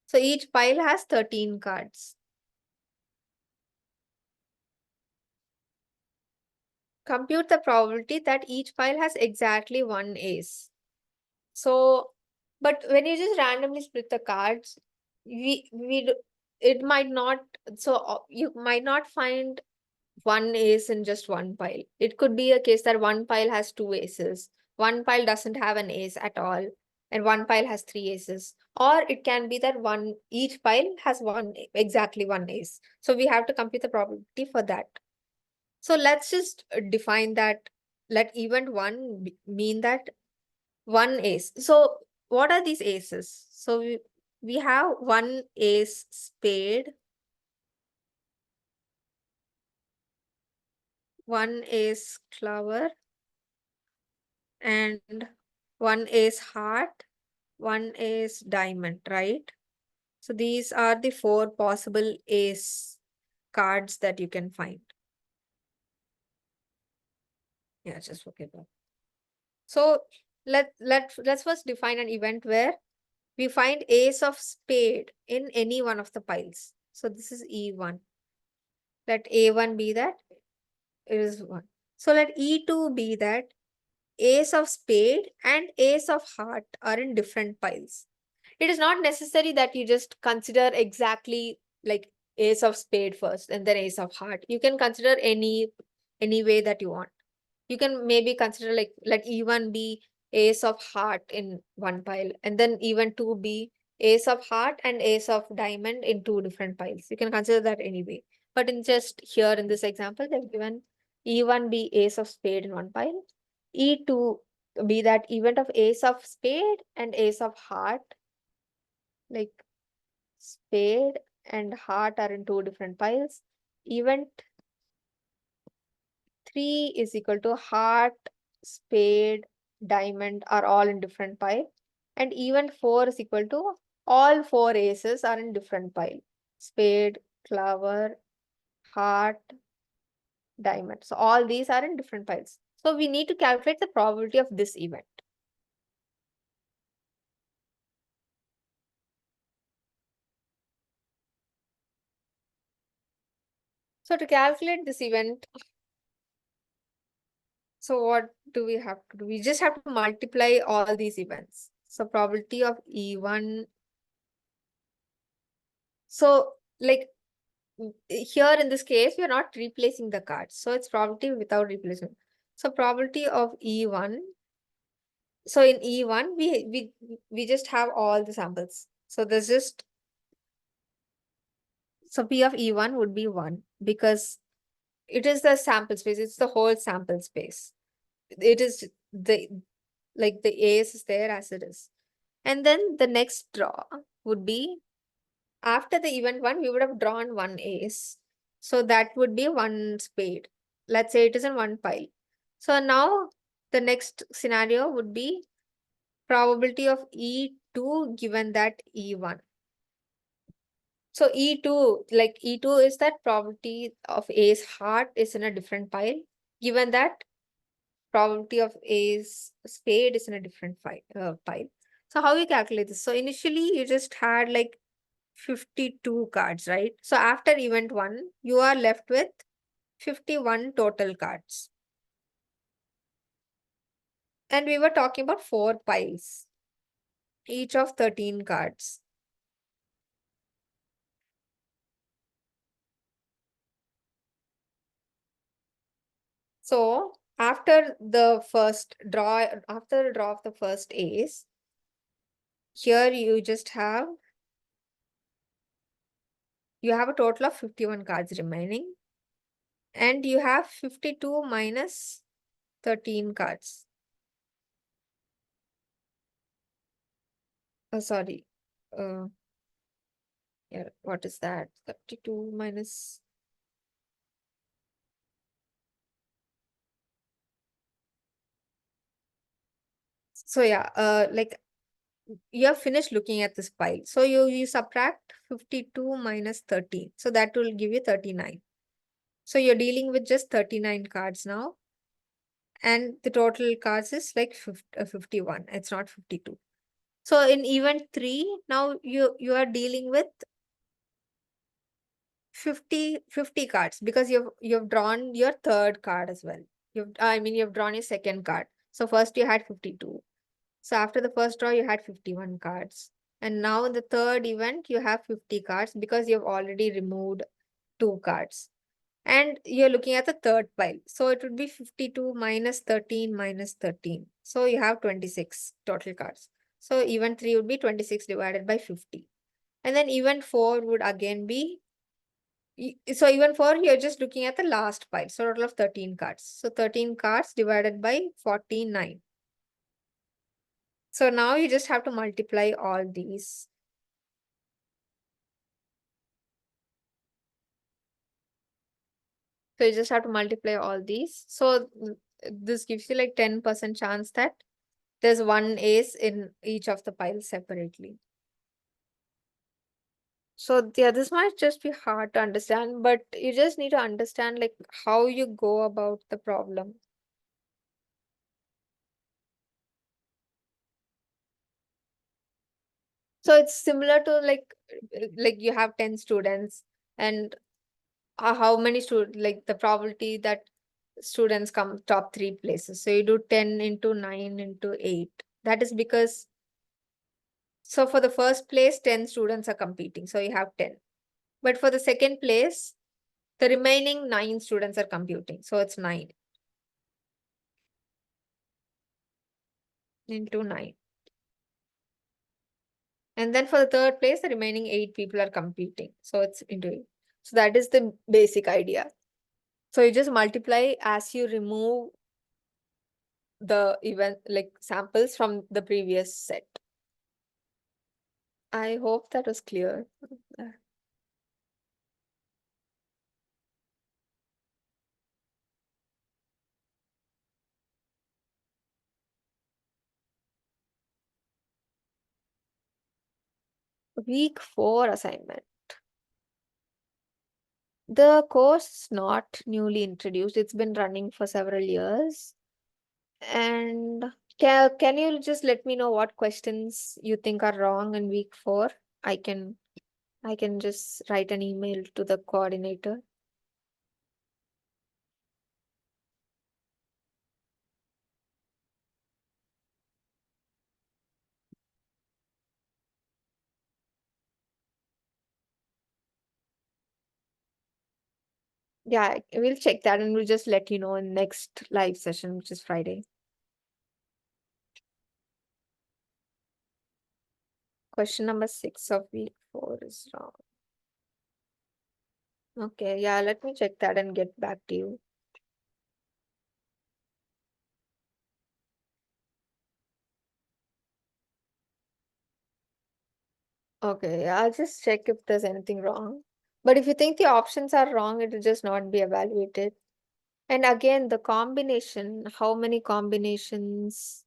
Speaker 1: So each pile has 13 cards. Compute the probability that each pile has exactly one ace. So, but when you just randomly split the cards, it might not, you might not find one ace in just one pile. It could be a case that one pile has two aces, one pile doesn't have an ace at all, and one pile has three aces. Or it can be that each pile has exactly one ace. So we have to compute the probability for that. So let's just define that. Let event one mean that one ace. So what are these aces? So we have one ace spade, one ace flower, and one ace heart, one ace diamond, right? So these are the four possible ace cards that you can find. Yeah, just forget that. So let's first define an event where we find ace of spade in any one of the piles. So this is E1. Let A1 be that it is 1. So let E2 be that ace of spade and ace of heart are in different piles. It is not necessary that you just consider exactly like ace of spade first and then ace of heart. You can consider any way that you want. You can maybe consider like let E1 be ace of heart in one pile, and then even 2 be ace of heart and ace of diamond in two different piles. You can consider that anyway. But in just here in this example, they've given E1 be ace of spade in one pile, E2 be that event of ace of spade and ace of heart, like spade and heart are in two different piles. Event 3 is equal to heart, spade, diamond are all in different pile. And event 4 is equal to all four aces are in different pile. Spade, flower, heart, diamond. So all these are in different piles. So we need to calculate the probability of this event. So to calculate this event, so what do we have to do? We just have to multiply all these events. So probability of E1. So like here in this case, we are not replacing the cards. So it's probability without replacement. So probability of E1. So in E1, we just have all the samples. So there's just, so P of E1 would be 1 because it is the sample space. It's the whole sample space. It is like the ace is there as it is. And then the next draw would be after the event 1, we would have drawn one ace. So that would be one spade. Let's say it is in one pile. So now the next scenario would be probability of E2 given that E1. So E2, like E2 is that probability of A's heart is in a different pile, given that probability of A's spade is in a different pile. So how you calculate this? So initially you just had like 52 cards, right? So after event 1, you are left with 51 total cards. And we were talking about 4 piles, each of 13 cards. So after the draw of the first ace, here you have a total of 51 cards remaining, and you have 52 minus 13 cards. Oh, sorry. Uh, yeah, what is that? 32 minus. So yeah, like you have finished looking at this pile. So you subtract 52 minus 13. So that will give you 39. So you're dealing with just 39 cards now. And the total cards is like 51. It's not 52. So in event 3, now you are dealing with 50 cards because you've drawn your third card as well. You've drawn your second card. So first you had 52. So after the first draw, you had 51 cards. And now in the third event, you have 50 cards because you've already removed 2 cards. And you're looking at the third pile. So it would be 52 minus 13 minus 13. So you have 26 total cards. So event 3 would be 26 divided by 50. And then event 4 would again be, so event 4, you're just looking at the last pile. So total of 13 cards. So 13 cards divided by 49. So now you just have to multiply all these. So you just have to multiply all these. So this gives you like 10% chance that there's one ace in each of the piles separately. So yeah, this might just be hard to understand, but you just need to understand like how you go about the problem. So it's similar to like you have 10 students and how many students, like the probability that students come top 3 places. So you do 10 into 9 into 8. That is because, so for the first place, 10 students are competing. So you have 10. But for the second place, the remaining 9 students are computing. So it's 9 into 9. And then for the third place, the remaining 8 people are competing. So it's into 8. So that is the basic idea. So you just multiply as you remove the event like samples from the previous set. I hope that was clear. Week 4 assignment. The course is not newly introduced. It's been running for several years. And can you just let me know what questions you think are wrong in week 4? I can I can just write an email to the coordinator. Yeah, we'll check that and we'll just let you know in next live session, which is Friday. Question number 6 of week 4 is wrong. Okay, yeah, let me check that and get back to you. Okay, I'll just check if there's anything wrong. But if you think the options are wrong, it will just not be evaluated. And again, the combination, how many combinations?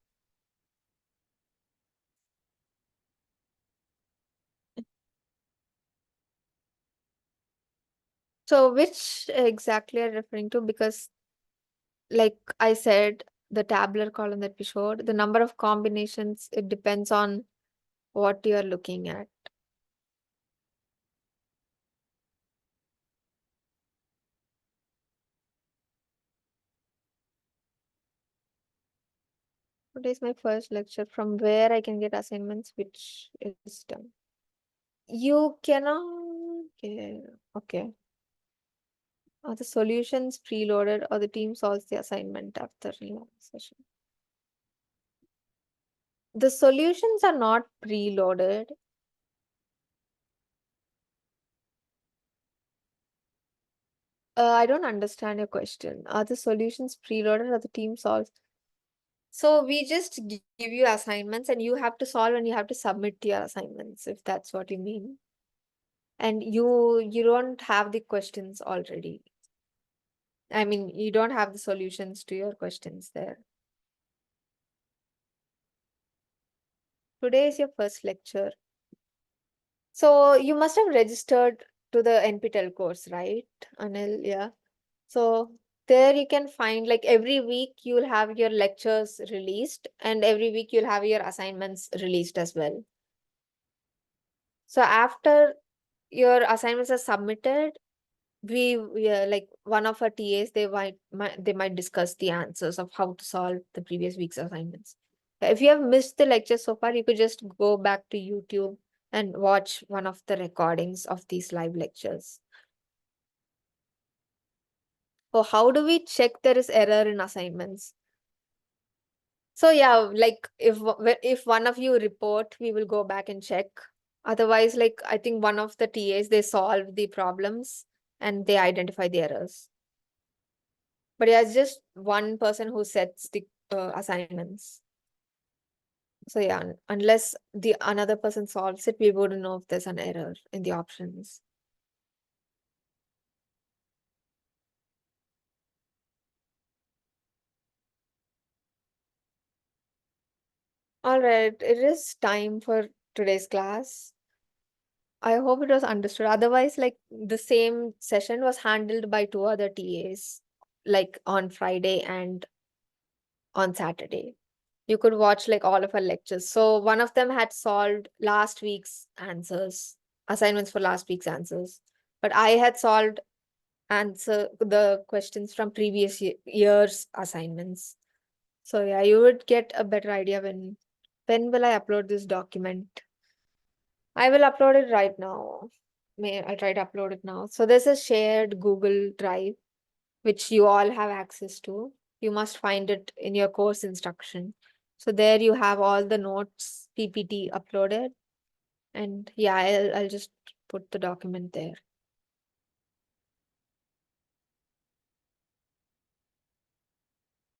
Speaker 1: So which exactly are you referring to? Because like I said, the tabular column that we showed, the number of combinations, it depends on what you're looking at. Today's my first lecture from where I can get assignments, which is done. You cannot, okay. Are the solutions preloaded or the team solves the assignment after relaxation? The solutions are not preloaded. I don't understand your question. Are the solutions preloaded or the team solves? So we just give you assignments and you have to solve and you have to submit your assignments, if that's what you mean. And you don't have the questions already. I mean, you don't have the solutions to your questions there. Today is your first lecture. So you must have registered to the NPTEL course, right, Anil? Yeah. So there you can find like every week you'll have your lectures released and every week you'll have your assignments released as well. So after your assignments are submitted, we like one of our TAs, they might discuss the answers of how to solve the previous week's assignments. If you have missed the lecture so far, you could just go back to YouTube and watch one of the recordings of these live lectures. So how do we check there is error in assignments? So yeah, like if one of you report, we will go back and check. Otherwise, like I think one of the TAs, they solve the problems and they identify the errors. But yeah, it's just one person who sets the assignments. So yeah, unless the another person solves it, we wouldn't know if there's an error in the options. All right, it is time for today's class. I hope it was understood. Otherwise, like the same session was handled by two other TAs, like on Friday and on Saturday. You could watch like all of our lectures. So one of them had solved last week's answers, assignments for last week's answers. But I had solved answer the questions from previous year's assignments. So yeah, you would get a better idea when will I upload this document? I will upload it right now. May I try to upload it now? So there's a shared Google Drive which you all have access to. You must find it in your course instruction. So there you have all the notes, PPT uploaded. And yeah, I'll just put the document there.